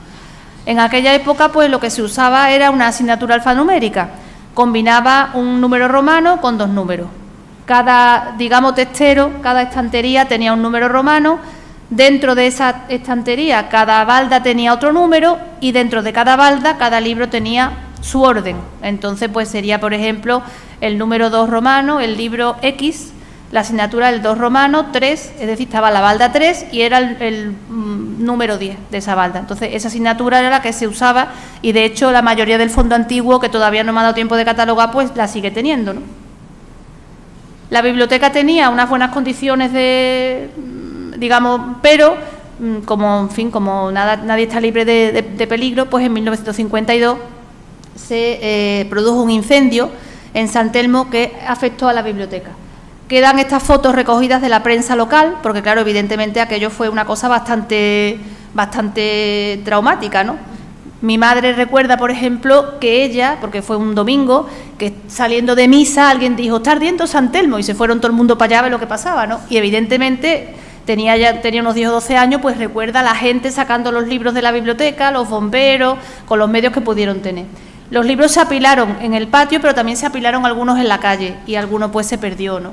En aquella época, pues lo que se usaba era una asignatura alfanumérica, combinaba un número romano con dos números. Cada, digamos, testero, cada estantería tenía un número romano, dentro de esa estantería cada balda tenía otro número y dentro de cada balda cada libro tenía su orden. Entonces, pues sería, por ejemplo, el número 2 romano, el libro X, la asignatura del 2 romano, 3, es decir, estaba la balda 3 y era el número 10 de esa balda. Entonces, esa asignatura era la que se usaba y, de hecho, la mayoría del fondo antiguo, que todavía no me ha dado tiempo de catalogar, pues la sigue teniendo, ¿no? La biblioteca tenía unas buenas condiciones digamos, pero como nadie está libre de peligro, pues en 1952 se produjo un incendio en San Telmo que afectó a la biblioteca. Quedan estas fotos recogidas de la prensa local, porque claro, evidentemente aquello fue una cosa bastante traumática, ¿no? Mi madre recuerda, por ejemplo, que ella, porque fue un domingo, que saliendo de misa alguien dijo, está ardiendo San Telmo, y se fueron todo el mundo para allá a ver lo que pasaba, ¿no? Y evidentemente tenía unos 10 o 12 años, pues recuerda a la gente sacando los libros de la biblioteca, los bomberos, con los medios que pudieron tener. Los libros se apilaron en el patio, pero también se apilaron algunos en la calle, y alguno pues se perdió, ¿no?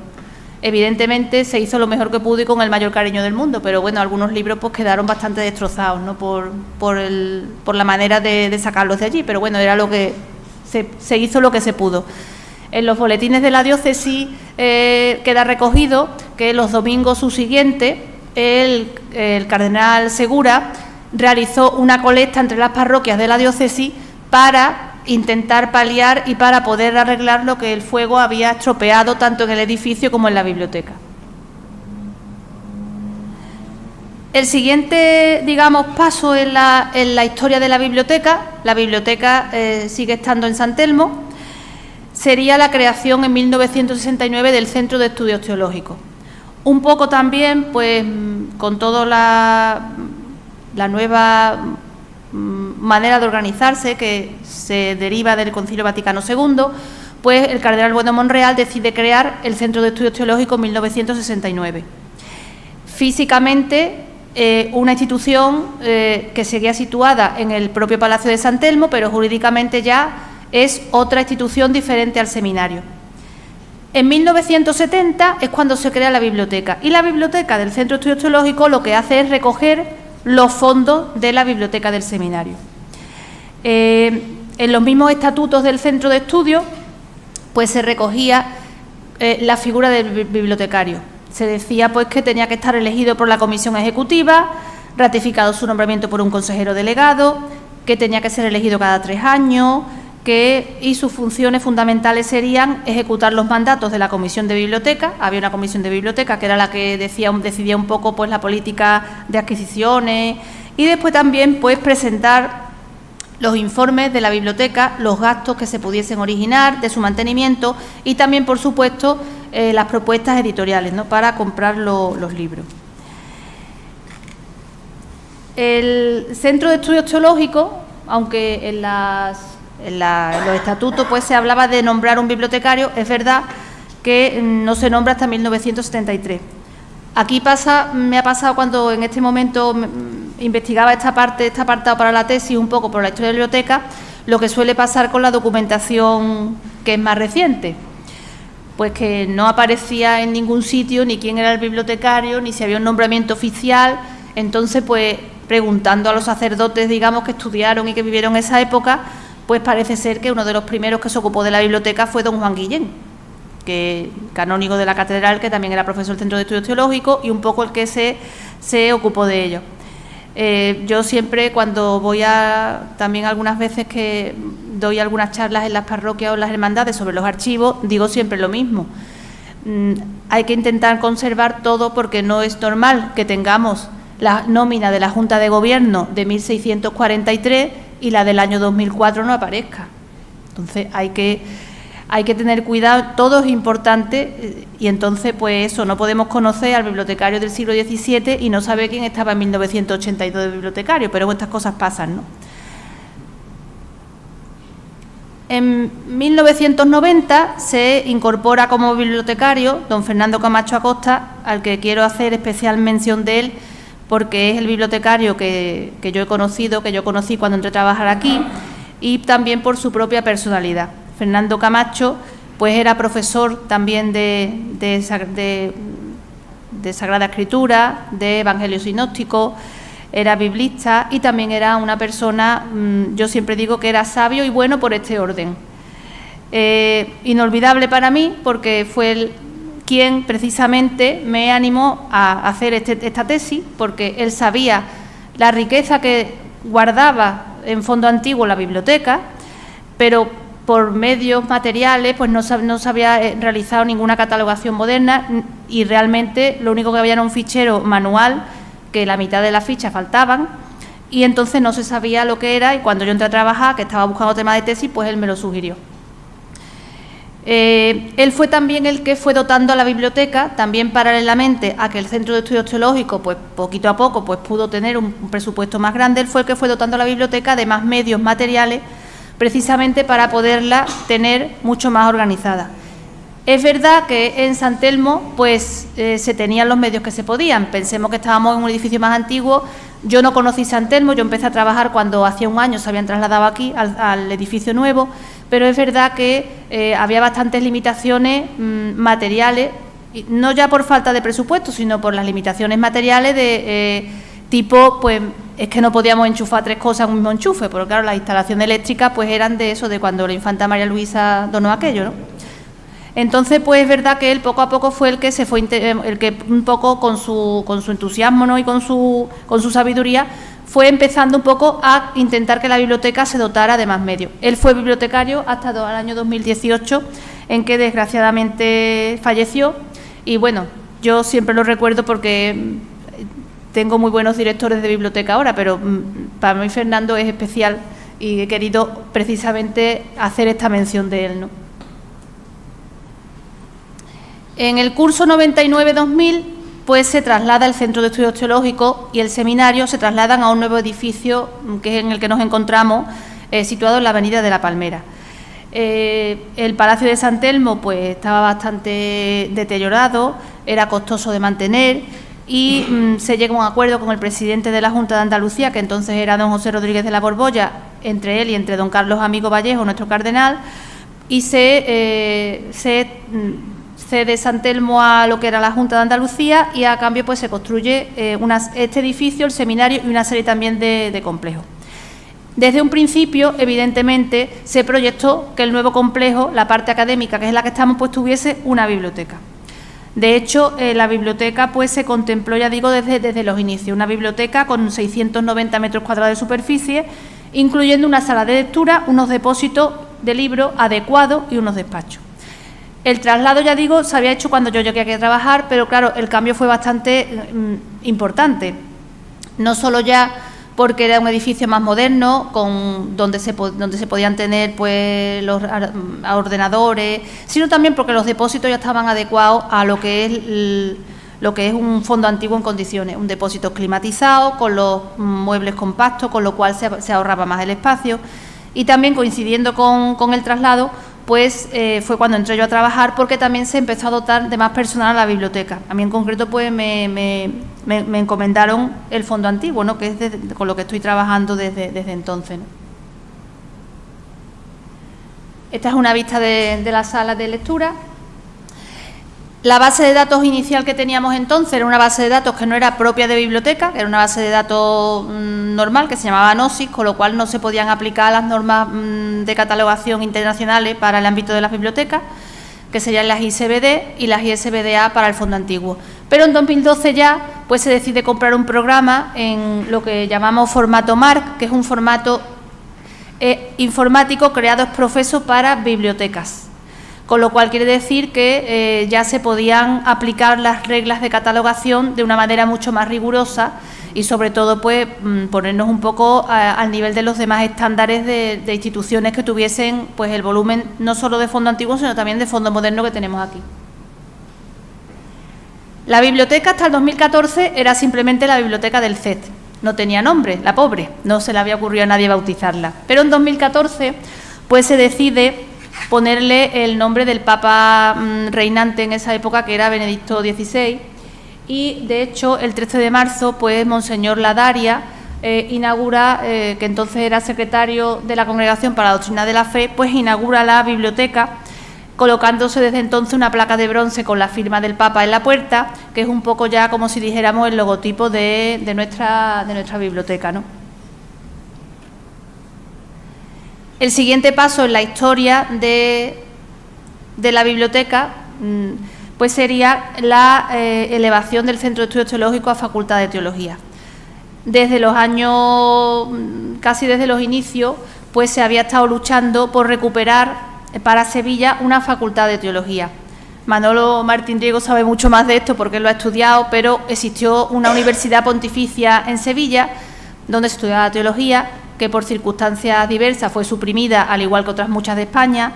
Evidentemente se hizo lo mejor que pudo y con el mayor cariño del mundo, pero bueno, algunos libros pues quedaron bastante destrozados, ¿no? por la manera de sacarlos de allí, pero bueno, era lo que se hizo lo que se pudo. En los boletines de la diócesis queda recogido que los domingos subsiguientes el cardenal Segura realizó una colecta entre las parroquias de la diócesis para intentar paliar y para poder arreglar lo que el fuego había estropeado tanto en el edificio como en la biblioteca. El siguiente, digamos, paso en la historia de la biblioteca sigue estando en San Telmo, sería la creación en 1969 del Centro de Estudios Teológicos. Un poco también, pues, con toda la nueva manera de organizarse que se deriva del Concilio Vaticano II, pues el cardenal Bueno Monreal decide crear el Centro de Estudios Teológicos en 1969. Físicamente, una institución que seguía situada en el propio Palacio de San Telmo, pero jurídicamente ya es otra institución diferente al seminario. En 1970 es cuando se crea la biblioteca, y la biblioteca del Centro de Estudios Teológicos lo que hace es recoger los fondos de la biblioteca del seminario. En los mismos estatutos del centro de estudios, pues se recogía la figura del bibliotecario. Se decía pues que tenía que estar elegido por la comisión ejecutiva, ratificado su nombramiento por un consejero delegado, que tenía que ser elegido cada 3 años, y sus funciones fundamentales serían ejecutar los mandatos de la comisión de biblioteca. Había una comisión de biblioteca que era la que decidía un poco pues la política de adquisiciones, y después también pues presentar los informes de la biblioteca, los gastos que se pudiesen originar de su mantenimiento y también, por supuesto, las propuestas editoriales, ¿no?, para comprar los libros. El Centro de Estudios Teológicos, aunque en los estatutos pues se hablaba de nombrar un bibliotecario, es verdad que no se nombra hasta 1973. Aquí me ha pasado cuando en este momento investigaba este apartado para la tesis un poco por la historia de la biblioteca, lo que suele pasar con la documentación que es más reciente, pues que no aparecía en ningún sitio ni quién era el bibliotecario, ni si había un nombramiento oficial. Entonces, pues preguntando a los sacerdotes, digamos, que estudiaron y que vivieron esa época, pues parece ser que uno de los primeros que se ocupó de la biblioteca fue don Juan Guillén, que canónigo de la catedral, que también era profesor del Centro de Estudios Teológicos y un poco el que se ocupó de ello. Yo siempre, cuando también algunas veces que doy algunas charlas en las parroquias o en las hermandades sobre los archivos, digo siempre lo mismo. Hay que intentar conservar todo, porque no es normal que tengamos la nómina de la Junta de Gobierno de 1643 y la del año 2004 no aparezca. Entonces hay que tener cuidado, todo es importante, y entonces pues eso, no podemos conocer al bibliotecario del siglo XVII y no saber quién estaba en 1982 de bibliotecario, pero estas cosas pasan, ¿no? En 1990 se incorpora como bibliotecario don Fernando Camacho Acosta, al que quiero hacer especial mención de él, porque es el bibliotecario que yo conocí cuando entré a trabajar aquí, y también por su propia personalidad. Fernando Camacho pues era profesor también de Sagrada Escritura, de Evangelio Sinóptico, era biblista y también era una persona, yo siempre digo que era sabio y bueno por este orden. Inolvidable para mí, porque fue quien precisamente me animó a hacer esta tesis, porque él sabía la riqueza que guardaba en fondo antiguo la biblioteca, pero por medios materiales pues no se había realizado ninguna catalogación moderna, y realmente lo único que había era un fichero manual, que la mitad de las fichas faltaban, y entonces no se sabía lo que era, y cuando yo entré a trabajar, que estaba buscando tema de tesis, pues él me lo sugirió. Él fue también el que fue dotando a la biblioteca, también paralelamente a que el Centro de Estudios Teológicos, pues poquito a poco, pues pudo tener un presupuesto más grande. Él fue el que fue dotando a la biblioteca de más medios materiales, precisamente para poderla tener mucho más organizada. Es verdad que en San Telmo pues se tenían los medios que se podían. Pensemos que estábamos en un edificio más antiguo. Yo no conocí San Telmo, yo empecé a trabajar cuando hacía un año se habían trasladado aquí al edificio nuevo, pero es verdad que había bastantes limitaciones materiales, no ya por falta de presupuesto, sino por las limitaciones materiales de tipo, pues es que no podíamos enchufar 3 cosas en un mismo enchufe, porque claro, las instalaciones eléctricas pues eran de eso, de cuando la infanta María Luisa donó aquello, ¿no? Entonces, pues es verdad que él poco a poco fue el que un poco con su entusiasmo, ¿no?, y con su sabiduría, fue empezando un poco a intentar que la biblioteca se dotara de más medios. Él fue bibliotecario hasta el año 2018, en que desgraciadamente falleció, y bueno, yo siempre lo recuerdo porque tengo muy buenos directores de biblioteca ahora, pero para mí Fernando es especial y he querido precisamente hacer esta mención de él, ¿no? En el curso 99-2000 pues se traslada el Centro de Estudios Teológicos y el seminario se trasladan a un nuevo edificio que es en el que nos encontramos, situado en la Avenida de la Palmera. El Palacio de San Telmo pues estaba bastante deteriorado, era costoso de mantener y se llega a un acuerdo con el presidente de la Junta de Andalucía, que entonces era don José Rodríguez de la Borbolla, entre él y entre don Carlos Amigo Vallejo, nuestro cardenal, y se cede San Telmo a lo que era la Junta de Andalucía, y a cambio pues se construye este edificio, el seminario y una serie también de complejos. Desde un principio, evidentemente, se proyectó que el nuevo complejo, la parte académica, que es la que estamos, pues tuviese una biblioteca. De hecho, la biblioteca pues se contempló, ya digo, desde los inicios, una biblioteca con 690 metros cuadrados de superficie, incluyendo una sala de lectura, unos depósitos de libros adecuados y unos despachos. El traslado, ya digo, se había hecho cuando yo llegué aquí a trabajar, pero claro, el cambio fue bastante importante. No solo ya porque era un edificio más moderno, donde se podían tener pues los ordenadores, sino también porque los depósitos ya estaban adecuados a lo que es un fondo antiguo en condiciones, un depósito climatizado, con los muebles compactos, con lo cual se ahorraba más el espacio. Y también coincidiendo con el traslado, pues fue cuando entré yo a trabajar, porque también se empezó a dotar de más personal a la biblioteca. A mí en concreto pues me encomendaron el fondo antiguo, ¿no?, que es con lo que estoy trabajando desde entonces, ¿no? Esta es una vista de la sala de lectura. La base de datos inicial que teníamos entonces era una base de datos que no era propia de biblioteca, era una base de datos normal que se llamaba Gnosis, con lo cual no se podían aplicar las normas de catalogación internacionales para el ámbito de las bibliotecas, que serían las ISBD y las ISBD-A para el fondo antiguo. Pero en 2012 ya pues se decide comprar un programa en lo que llamamos formato MARC, que es un formato informático creado ex professo para bibliotecas. Con lo cual quiere decir que ya se podían aplicar las reglas de catalogación de una manera mucho más rigurosa y sobre todo pues ponernos un poco al nivel de los demás estándares de instituciones que tuviesen pues el volumen no solo de fondo antiguo sino también de fondo moderno que tenemos aquí. La biblioteca hasta el 2014 era simplemente la biblioteca del CET, no tenía nombre, la pobre, no se le había ocurrido a nadie bautizarla, pero en 2014 pues se decide ponerle el nombre del Papa reinante en esa época, que era Benedicto XVI, y de hecho el 13 de marzo pues Monseñor Ladaria inaugura, que entonces era secretario de la Congregación para la Doctrina de la Fe, pues inaugura la biblioteca, colocándose desde entonces una placa de bronce con la firma del Papa en la puerta, que es un poco ya como si dijéramos el logotipo de nuestra biblioteca, ¿no? El siguiente paso en la historia de la biblioteca pues sería la elevación del Centro de Estudios Teológicos a Facultad de Teología. Desde los años, casi desde los inicios, pues se había estado luchando por recuperar para Sevilla una Facultad de Teología. Manolo Martín Riego sabe mucho más de esto porque él lo ha estudiado, pero existió una universidad pontificia en Sevilla donde se estudiaba teología, que por circunstancias diversas fue suprimida, al igual que otras muchas de España,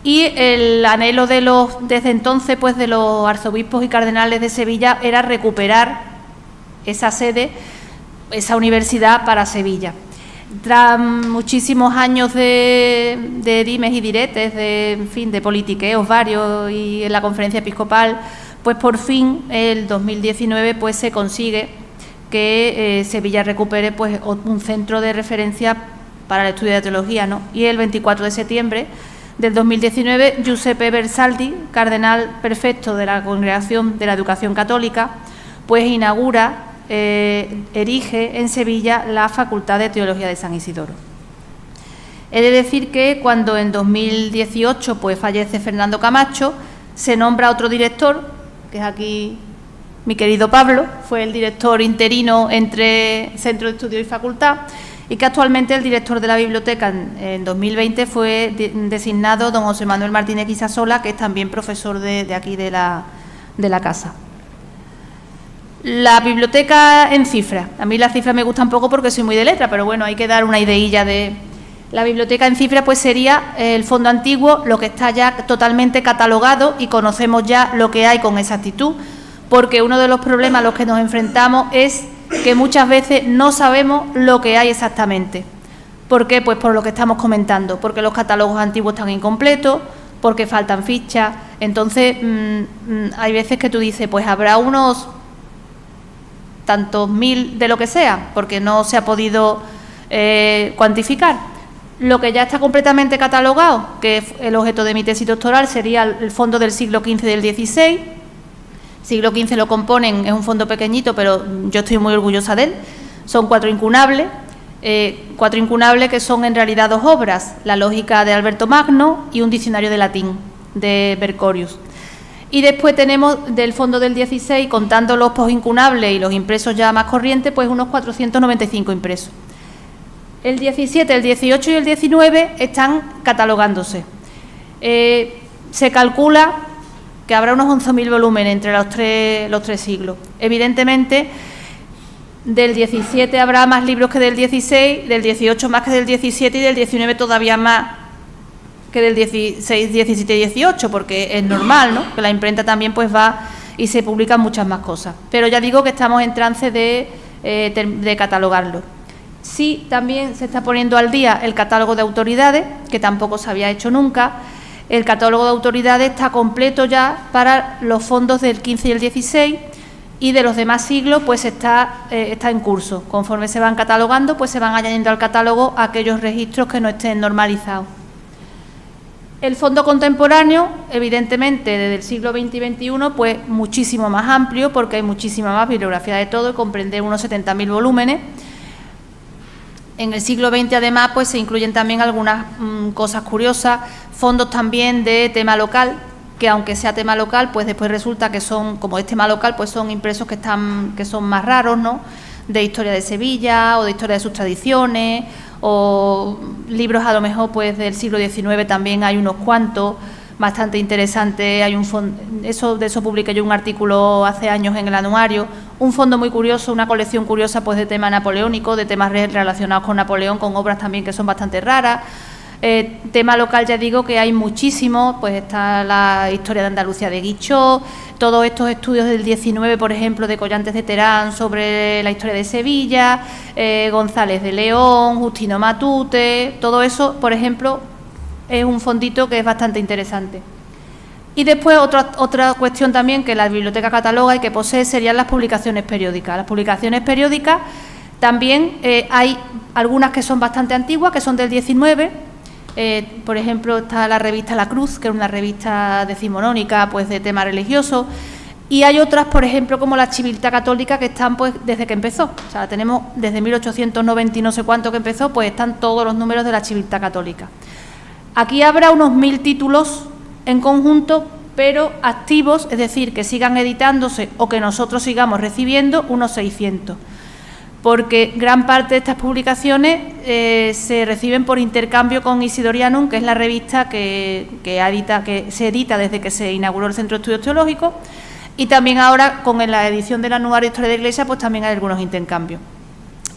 y el anhelo desde entonces pues de los arzobispos y cardenales de Sevilla era recuperar esa sede, esa universidad para Sevilla. Tras muchísimos años de dimes y diretes, de politiqueos varios y en la conferencia episcopal, pues por fin el 2019 pues se consigue que Sevilla recupere pues un centro de referencia para el estudio de teología, ¿no? Y el 24 de septiembre del 2019, Giuseppe Bersaldi, cardenal prefecto de la Congregación de la Educación Católica, pues inaugura, erige en Sevilla la Facultad de Teología de San Isidoro. He de decir que cuando en 2018 pues fallece Fernando Camacho, se nombra otro director, que es aquí mi querido Pablo, fue el director interino entre Centro de Estudios y Facultad, y que actualmente el director de la biblioteca en 2020 fue designado don José Manuel Martínez Guisasola, que es también profesor de aquí de la casa. La biblioteca en cifras. A mí las cifras me gustan poco porque soy muy de letra, pero bueno, hay que dar una ideilla de... La biblioteca en cifras pues sería el fondo antiguo, lo que está ya totalmente catalogado y conocemos ya lo que hay con exactitud, porque uno de los problemas a los que nos enfrentamos es que muchas veces no sabemos lo que hay exactamente. ¿Por qué? Pues por lo que estamos comentando, porque los catálogos antiguos están incompletos, porque faltan fichas. Entonces, hay veces que tú dices, pues habrá unos tantos mil de lo que sea, porque no se ha podido cuantificar. Lo que ya está completamente catalogado, que es el objeto de mi tesis doctoral, sería el fondo del siglo XV y del XVI. Siglo XV lo componen, es un fondo pequeñito, pero yo estoy muy orgullosa de él. Son 4 incunables, que son en realidad 2 obras, La lógica de Alberto Magno y un diccionario de latín de Bercorius. Y después tenemos del fondo del 16, contando los postincunables y los impresos ya más corrientes, pues unos 495 impresos. El 17, el 18 y el 19 están catalogándose. Se calcula que habrá unos 11.000 volúmenes entre los tres siglos. Evidentemente, del 17 habrá más libros que del 16, del 18 más que del 17 y del 19 todavía más que del 16, 17 y 18, porque es normal, ¿no?, que la imprenta también pues va y se publican muchas más cosas. Pero ya digo que estamos en trance de catalogarlo. Sí, también se está poniendo al día el catálogo de autoridades, que tampoco se había hecho nunca. El catálogo de autoridades está completo ya para los fondos del 15 y el 16, y de los demás siglos pues está en curso. Conforme se van catalogando, pues se van añadiendo al catálogo aquellos registros que no estén normalizados. El fondo contemporáneo, evidentemente, desde el siglo XX y XXI, pues muchísimo más amplio, porque hay muchísima más bibliografía de todo y comprende unos 70.000 volúmenes. En el siglo XX, además, pues se incluyen también algunas cosas curiosas, fondos también de tema local, que aunque sea tema local, pues después resulta que son, como es tema local, pues son impresos que son más raros, ¿no?, de historia de Sevilla o de historia de sus tradiciones, o libros a lo mejor pues del siglo XIX también hay unos cuantos bastante interesantes. Hay de eso publiqué yo un artículo hace años en el anuario, un fondo muy curioso, una colección curiosa pues de tema napoleónico, de temas relacionados con Napoleón, con obras también que son bastante raras. Tema local, ya digo que hay muchísimos, pues está la historia de Andalucía de Guichot, todos estos estudios del 19, por ejemplo, de Collantes de Terán sobre la historia de Sevilla, González de León, Justino Matute, todo eso, por ejemplo, es un fondito que es bastante interesante. Y después otra cuestión también que la biblioteca cataloga y que posee serían las publicaciones periódicas. Las publicaciones periódicas también hay algunas que son bastante antiguas, que son del 19. Por ejemplo, está la revista La Cruz, que es una revista decimonónica pues de tema religioso, y hay otras, por ejemplo, como la Civiltà Católica, que están pues desde que empezó. O sea, tenemos desde 1890 y no sé cuánto que empezó, pues están todos los números de la Civiltà Católica. Aquí habrá unos 1.000 títulos en conjunto, pero activos, es decir, que sigan editándose o que nosotros sigamos recibiendo, unos 600. Porque gran parte de estas publicaciones se reciben por intercambio con Isidorianum, que es la revista que se edita desde que se inauguró el Centro de Estudios Teológicos, y también ahora con la edición del Anuario de Historia de la Iglesia pues también hay algunos intercambios.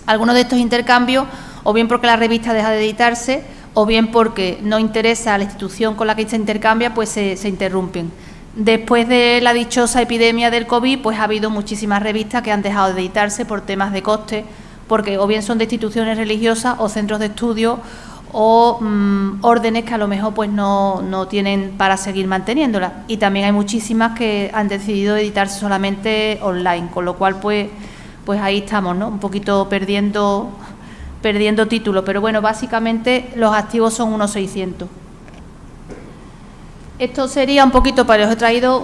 Algunos de estos intercambios, o bien porque la revista deja de editarse, o bien porque no interesa a la institución con la que se intercambia, pues se interrumpen. Después de la dichosa epidemia del COVID, pues ha habido muchísimas revistas que han dejado de editarse por temas de coste, porque o bien son de instituciones religiosas o centros de estudio o órdenes que a lo mejor pues no tienen para seguir manteniéndolas. Y también hay muchísimas que han decidido editarse solamente online, con lo cual pues ahí estamos, ¿no?, un poquito perdiendo títulos, pero bueno, básicamente los activos son unos 600. Esto sería un poquito, os he traído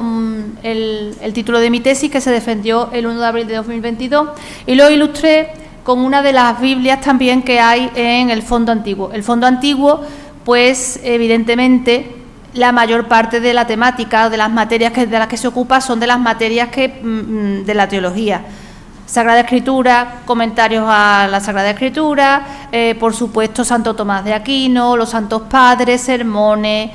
el título de mi tesis, que se defendió el 1 de abril de 2022, y lo ilustré con una de las Biblias también que hay en el fondo antiguo. El fondo antiguo, pues evidentemente la mayor parte de la temática, de las materias de las que se ocupa, son de las materias de la teología. Sagrada Escritura, comentarios a la Sagrada Escritura, por supuesto Santo Tomás de Aquino, los Santos Padres, sermones,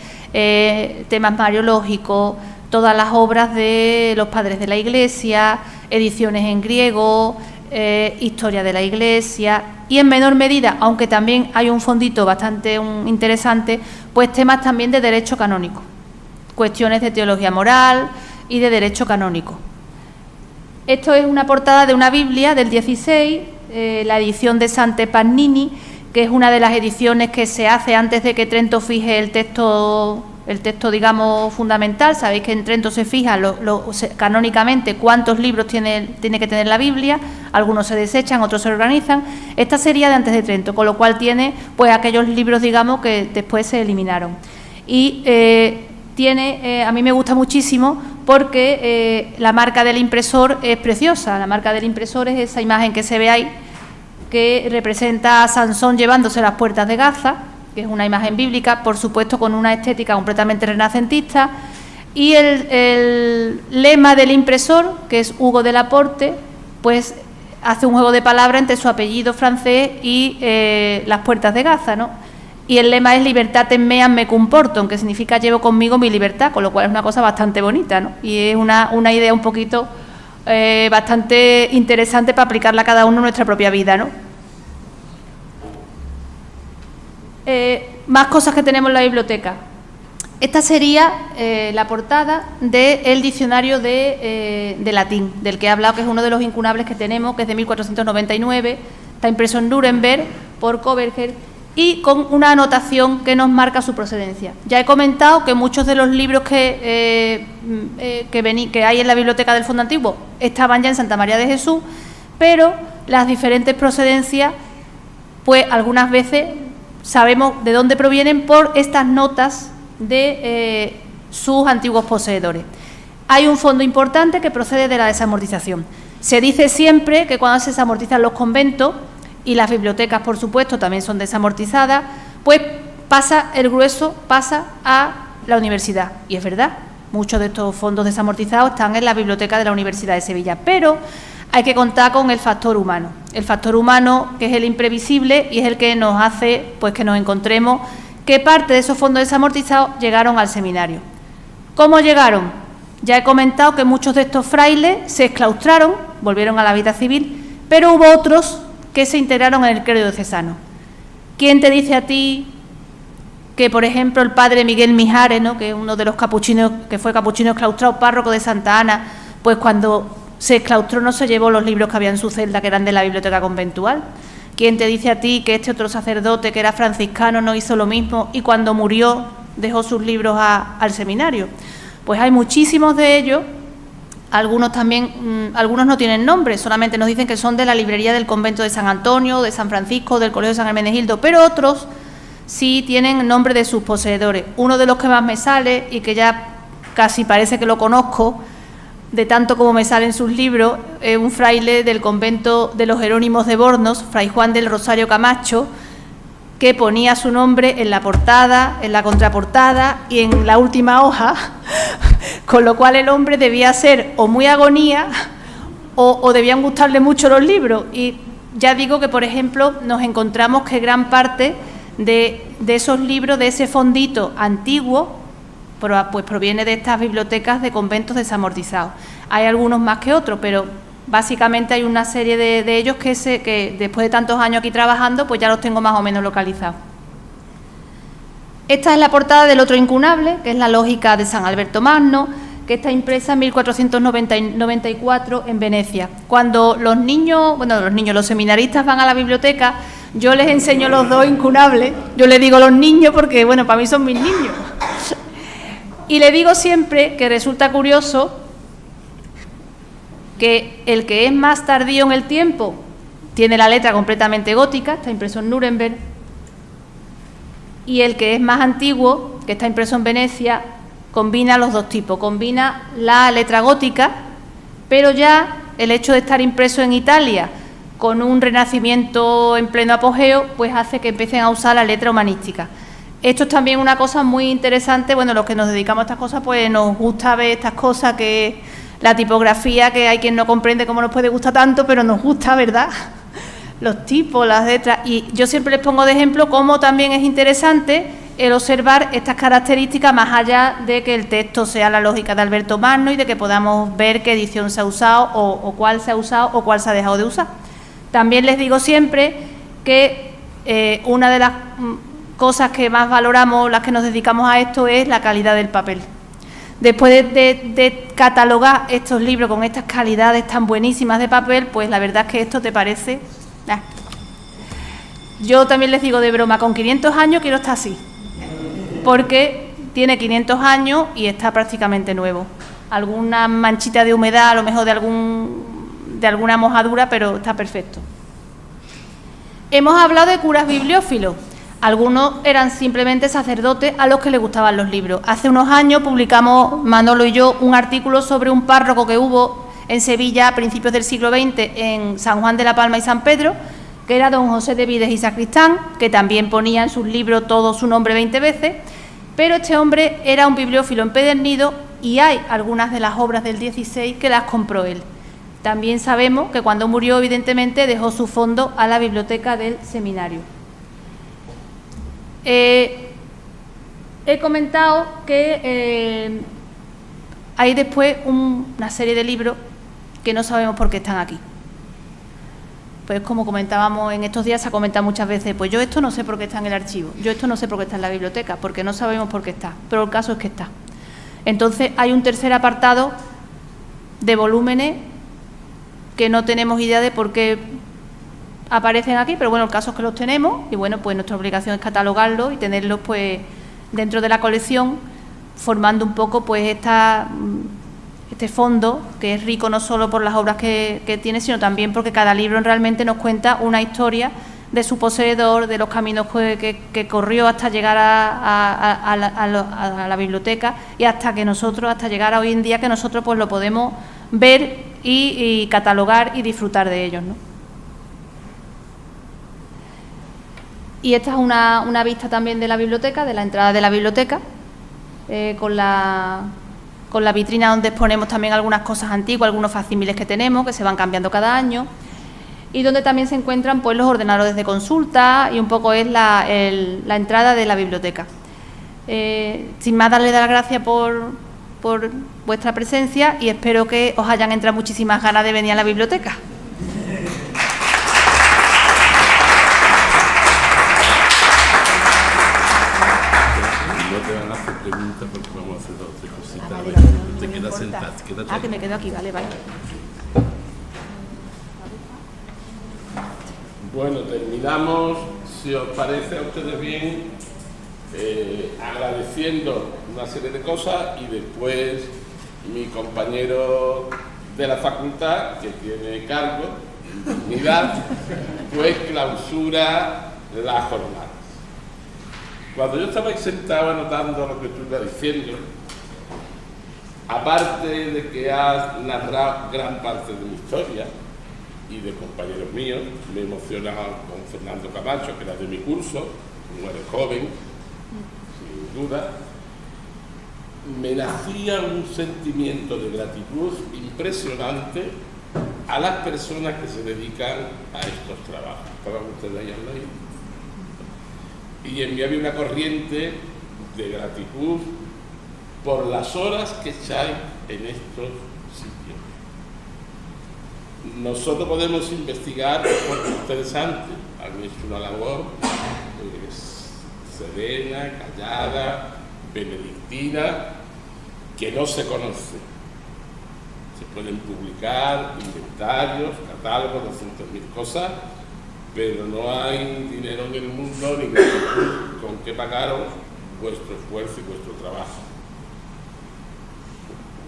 temas mariológicos, todas las obras de los padres de la Iglesia, ediciones en griego, historia de la Iglesia y en menor medida, aunque también hay un fondito bastante interesante, pues temas también de derecho canónico, cuestiones de teología moral y de derecho canónico. Esto es una portada de una Biblia del 16, la edición de Sante Pannini, que es una de las ediciones que se hace antes de que Trento fije el texto, digamos, fundamental. Sabéis que en Trento se fija canónicamente cuántos libros tiene que tener la Biblia, algunos se desechan, otros se organizan. Esta sería de antes de Trento, con lo cual tiene pues aquellos libros, digamos, que después se eliminaron. Y a mí me gusta muchísimo porque la marca del impresor es preciosa. La marca del impresor es esa imagen que se ve ahí, que representa a Sansón llevándose las puertas de Gaza, que es una imagen bíblica, por supuesto con una estética completamente renacentista, y el lema del impresor, que es Hugo de Laporte, pues hace un juego de palabras entre su apellido francés y las puertas de Gaza, ¿no? Y el lema es Libertatem meam mecum portum, que significa llevo conmigo mi libertad, con lo cual es una cosa bastante bonita, ¿no? Y es una idea un poquito bastante interesante para aplicarla a cada uno en nuestra propia vida, ¿no? Más cosas que tenemos en la biblioteca. Esta sería la portada del diccionario de latín, del que he hablado, que es uno de los incunables que tenemos, que es de 1499, está impreso en Nuremberg por Coberger, y con una anotación que nos marca su procedencia. Ya he comentado que muchos de los libros que hay en la biblioteca del Fondo Antiguo estaban ya en Santa María de Jesús, pero las diferentes procedencias, pues algunas veces sabemos de dónde provienen por estas notas de sus antiguos poseedores. Hay un fondo importante que procede de la desamortización. Se dice siempre que cuando se desamortizan los conventos, y las bibliotecas, por supuesto, también son desamortizadas, pues el grueso pasa a la universidad. Y es verdad, muchos de estos fondos desamortizados están en la biblioteca de la Universidad de Sevilla, pero hay que contar con el factor humano. El factor humano, que es el imprevisible y es el que nos hace pues que nos encontremos que parte de esos fondos desamortizados llegaron al seminario. ¿Cómo llegaron? Ya he comentado que muchos de estos frailes se exclaustraron, volvieron a la vida civil, pero hubo otros que se integraron en el clero diocesano. ¿Quién te dice a ti que, por ejemplo, el padre Miguel Mijares, ¿no?, que es uno de los capuchinos, que fue capuchino exclaustrado, párroco de Santa Ana, pues cuando se exclaustró no se llevó los libros que había en su celda, que eran de la biblioteca conventual? ¿Quién te dice a ti que este otro sacerdote, que era franciscano, no hizo lo mismo y cuando murió dejó sus libros al seminario? Pues hay muchísimos de ellos. Algunos también, algunos no tienen nombre, solamente nos dicen que son de la librería del convento de San Antonio, de San Francisco, del colegio de San Hermenegildo, pero otros sí tienen nombre de sus poseedores. Uno de los que más me sale y que ya casi parece que lo conozco, de tanto como me salen sus libros, es un fraile del convento de los Jerónimos de Bornos, Fray Juan del Rosario Camacho, que ponía su nombre en la portada, en la contraportada y en la última hoja, con lo cual el hombre debía ser o muy agonía o debían gustarle mucho los libros. Y ya digo que, por ejemplo, nos encontramos que gran parte de esos libros, de ese fondito antiguo, pues proviene de estas bibliotecas de conventos desamortizados. Hay algunos más que otros, pero básicamente hay una serie de ellos que después de tantos años aquí trabajando, pues ya los tengo más o menos localizados. Esta es la portada del otro incunable, que es la Lógica de San Alberto Magno, que está impresa en 1494 en Venecia. Cuando los seminaristas van a la biblioteca, yo les enseño los dos incunables. Yo les digo los niños porque, bueno, para mí son mis niños. Y le digo siempre que resulta curioso que el que es más tardío en el tiempo tiene la letra completamente gótica, está impreso en Nuremberg, y el que es más antiguo, que está impreso en Venecia, combina los dos tipos, combina la letra gótica, pero ya el hecho de estar impreso en Italia con un renacimiento en pleno apogeo, pues hace que empiecen a usar la letra humanística. Esto es también una cosa muy interesante, bueno, los que nos dedicamos a estas cosas, pues nos gusta ver estas cosas, que la tipografía, que hay quien no comprende cómo nos puede gustar tanto, pero nos gusta, ¿verdad? Los tipos, las letras, y yo siempre les pongo de ejemplo cómo también es interesante el observar estas características más allá de que el texto sea la lógica de Alberto Magno y de que podamos ver qué edición se ha usado o cuál se ha usado o cuál se ha dejado de usar. También les digo siempre que una de las cosas que más valoramos las que nos dedicamos a esto es la calidad del papel. Después de catalogar estos libros con estas calidades tan buenísimas de papel, pues la verdad es que esto te parece... Yo también les digo de broma, con 500 años quiero estar así, porque tiene 500 años y está prácticamente nuevo. Alguna manchita de humedad, a lo mejor de alguna mojadura, pero está perfecto. Hemos hablado de curas bibliófilos. Algunos eran simplemente sacerdotes a los que les gustaban los libros. Hace unos años publicamos, Manolo y yo, un artículo sobre un párroco que hubo en Sevilla a principios del siglo XX, en San Juan de la Palma y San Pedro, que era don José de Vides y Sacristán, que también ponía en sus libros todo su nombre 20 veces, pero este hombre era un bibliófilo empedernido y hay algunas de las obras del 16 que las compró él. También sabemos que cuando murió, evidentemente, dejó su fondo a la biblioteca del seminario. He comentado que hay después una serie de libros que no sabemos por qué están aquí. Pues como comentábamos en estos días, se ha comentado muchas veces, pues yo esto no sé por qué está en el archivo, yo esto no sé por qué está en la biblioteca, porque no sabemos por qué está, pero el caso es que está. Entonces hay un tercer apartado de volúmenes que no tenemos idea de por qué aparecen aquí, pero bueno, el caso es que los tenemos y bueno, pues nuestra obligación es catalogarlos y tenerlos pues dentro de la colección, formando un poco pues este fondo, que es rico no solo por las obras que tiene, sino también porque cada libro realmente nos cuenta una historia de su poseedor, de los caminos que corrió hasta llegar a la biblioteca y hasta llegar a hoy en día, que nosotros pues lo podemos ver y catalogar y disfrutar de ellos, ¿no? Y esta es una vista también de la biblioteca, de la entrada de la biblioteca, con la vitrina donde exponemos también algunas cosas antiguas, algunos facsímiles que tenemos, que se van cambiando cada año, y donde también se encuentran pues los ordenadores de consulta y un poco es la entrada de la biblioteca. Sin más, darle las gracias por vuestra presencia y espero que os hayan entrado muchísimas ganas de venir a la biblioteca. Pregunta porque vamos a hacer dos o tres cositas. Vale, Te quedas sentada. Que me quedo aquí, vale. Bueno, terminamos, si os parece a ustedes bien, agradeciendo una serie de cosas y después mi compañero de la facultad, que tiene cargo, dignidad, pues clausura la jornada. Cuando yo estaba ahí sentado anotando lo que tú ibas diciendo, aparte de que has narrado gran parte de mi historia y de compañeros míos, me he emocionado con Fernando Camacho, que era de mi curso, como eres joven, sin duda, me nacía un sentimiento de gratitud impresionante a las personas que se dedican a estos trabajos. ¿Estaban ustedes ahí al lado? Y en mí había una corriente de gratitud por las horas que echáis en estos sitios. Nosotros podemos investigar porque ustedes antes han hecho una labor serena, callada, benedictina, que no se conoce. Se pueden publicar inventarios, catálogos, 200.000 cosas, pero no hay dinero en el mundo ni gratitud con que pagaros vuestro esfuerzo y vuestro trabajo.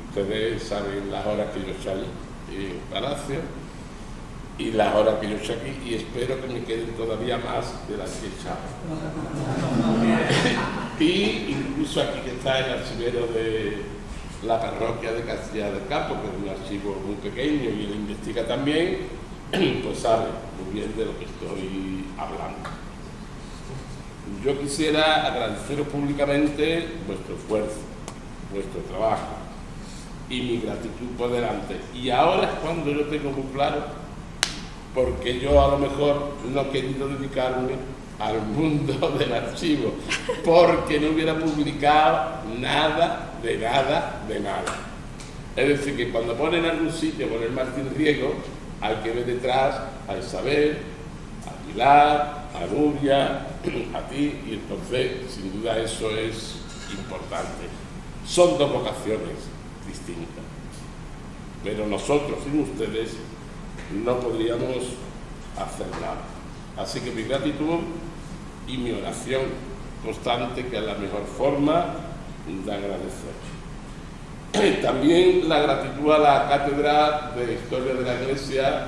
Ustedes saben las horas que yo eché allí en Palacio y las horas que yo eché aquí, y espero que me queden todavía más de las que he echado. Y incluso aquí que está el archivero de la parroquia de Castilla del Campo, que es un archivo muy pequeño y él investiga también, pues sabe muy bien de lo que estoy hablando. Yo quisiera agradeceros públicamente vuestro esfuerzo, vuestro trabajo y mi gratitud por delante. Y ahora es cuando yo tengo muy claro, porque yo a lo mejor no he querido dedicarme al mundo del archivo, porque no hubiera publicado nada, de nada, de nada. Es decir, que cuando ponen en algún sitio, ponen Martín Riego, hay que ver detrás a Isabel, a Pilar, a Nuria, a ti, y entonces, sin duda, eso es importante. Son dos vocaciones distintas, pero nosotros, sin ustedes, no podríamos hacer nada. Así que mi gratitud y mi oración constante, que es la mejor forma de agradecer. También la gratitud a la Cátedra de Historia de la Iglesia,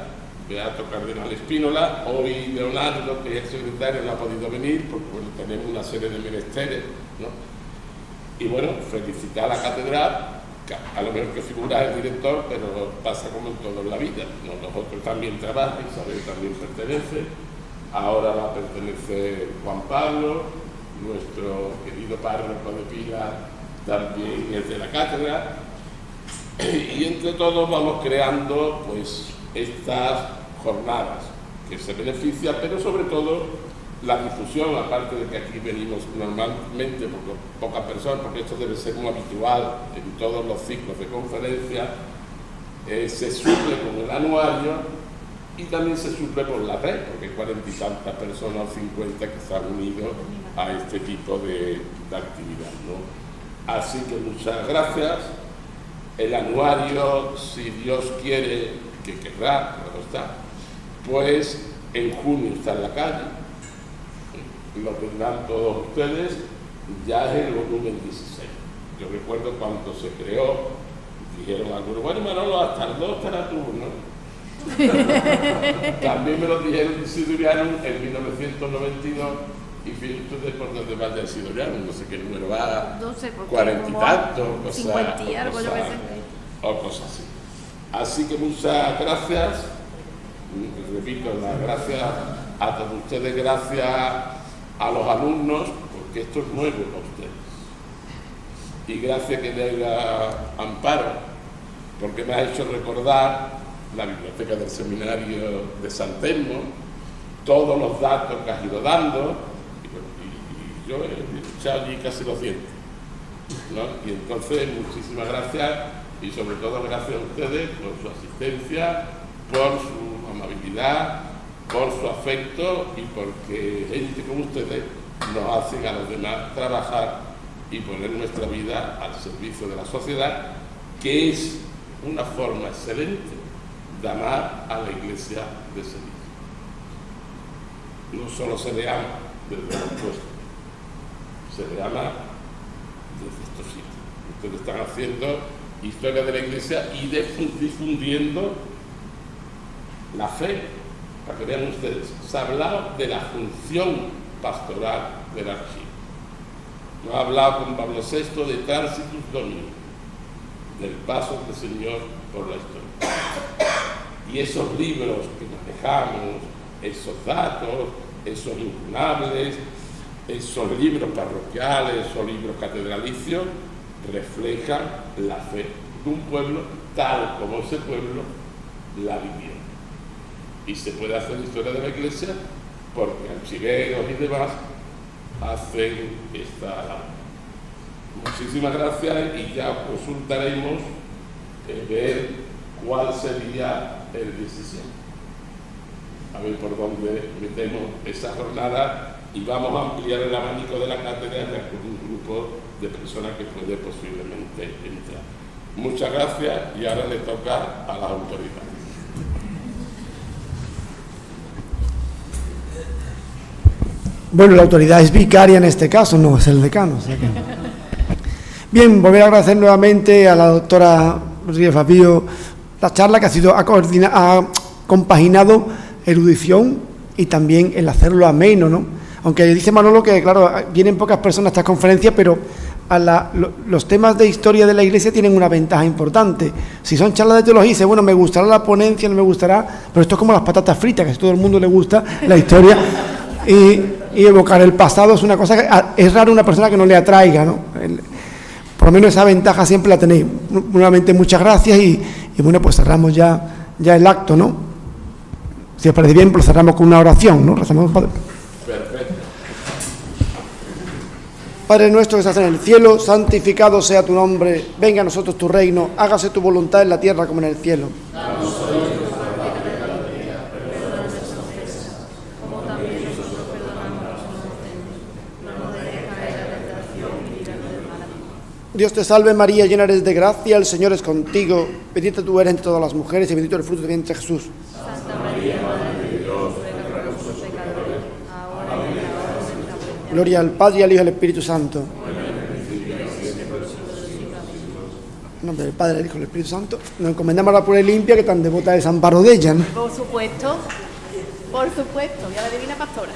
Beato Cardenal Espínola. Hoy Leonardo, que es el secretario, no ha podido venir porque bueno, tenemos una serie de menesteres, ¿no? Y bueno, felicitar a la Catedral, que a lo mejor que figura el director, pero pasa como en toda la vida, ¿no? Nosotros también trabajamos, Isabel también pertenece, ahora va a pertenecer Juan Pablo, nuestro querido párroco de Pilar también es de la cátedra, y entre todos vamos creando pues estas jornadas que se benefician, pero sobre todo la difusión, aparte de que aquí venimos normalmente pocas personas, porque esto debe ser muy habitual en todos los ciclos de conferencia, se suple con el anuario y también se suple con la red, porque hay 40 y tantas personas o 50 que se han unido a este tipo de actividad, ¿no? Así que muchas gracias. El anuario, si Dios quiere, que querrá, claro está, pues en junio está en la calle, lo tendrán todos ustedes, ya es el volumen 16. Yo recuerdo cuando se creó, dijeron algunos, bueno Manolo, hasta el 2 estará tú, ¿no? También me lo dijeron de Siduriano en 1992, y fíjate ustedes por donde va de Siduriano, no sé qué número va, 40 y tantos, o cosas así. Así que muchas gracias, repito, las gracias a todos ustedes, gracias a los alumnos, porque esto es nuevo para ustedes. Y gracias que le haya Amparo, porque me ha hecho recordar la biblioteca del seminario de San Telmo, todos los datos que has ido dando, y yo he echado allí casi los dientes, ¿no? Y entonces, muchísimas gracias, y sobre todo gracias a ustedes por su asistencia, por su amabilidad, por su afecto y porque gente como ustedes nos hacen a los demás trabajar y poner nuestra vida al servicio de la sociedad, que es una forma excelente de amar a la Iglesia de Sevilla. No solo se le ama desde los puestos, se le ama desde estos sitios. Ustedes están haciendo historia de la Iglesia y difundiendo la fe. Para que vean ustedes, se ha hablado de la función pastoral del archivo. Nos ha hablado con Pablo VI de Transitus Domini, del paso del Señor por la historia. Y esos libros que manejamos, esos datos, esos incunables, esos libros parroquiales, esos libros catedralicios, reflejan la fe de un pueblo tal como ese pueblo la vivió. Y se puede hacer historia de la Iglesia porque archiveros y demás hacen esta labor. Muchísimas gracias y ya consultaremos ver cuál sería el 17. A ver por dónde metemos esa jornada y vamos a ampliar el abanico de la cátedra con un grupo de personas que puede posiblemente entrar. Muchas gracias y ahora le toca a las autoridades. Bueno, la autoridad es vicaria en este caso, no es el decano. O sea que... Bien, volver a agradecer nuevamente a la doctora Rodríguez Fabío la charla, que ha sido ha compaginado erudición y también el hacerlo ameno, ¿no? Aunque dice Manolo que, claro, vienen pocas personas a estas conferencias, pero los temas de historia de la Iglesia tienen una ventaja importante. Si son charlas de teología, dice, bueno, me gustará la ponencia, no me gustará, pero esto es como las patatas fritas, que a todo el mundo le gusta la historia. Y Y evocar el pasado es una cosa que es raro una persona que no le atraiga, ¿no? Por lo menos esa ventaja siempre la tenéis. Nuevamente muchas gracias y bueno, pues cerramos ya el acto, ¿no? Si os parece bien, pues cerramos con una oración, ¿no? Rezamos, Padre. Perfecto. Padre nuestro que estás en el cielo, santificado sea tu nombre, venga a nosotros tu reino, hágase tu voluntad en la tierra como en el cielo. Dios te salve María, llena eres de gracia, el Señor es contigo, bendita tú eres entre todas las mujeres y bendito el fruto de tu vientre Jesús. Santa María, Madre de Dios, ruega por nosotros pecadores, ahora y en la hora de nuestra muerte. Gloria al Padre y al Hijo y al Espíritu Santo. En nombre del Padre, del Hijo y del Espíritu Santo, nos encomendamos a la pura y limpia que tan devota es Amparo de ella, ¿no? Por supuesto, y a la Divina Pastora.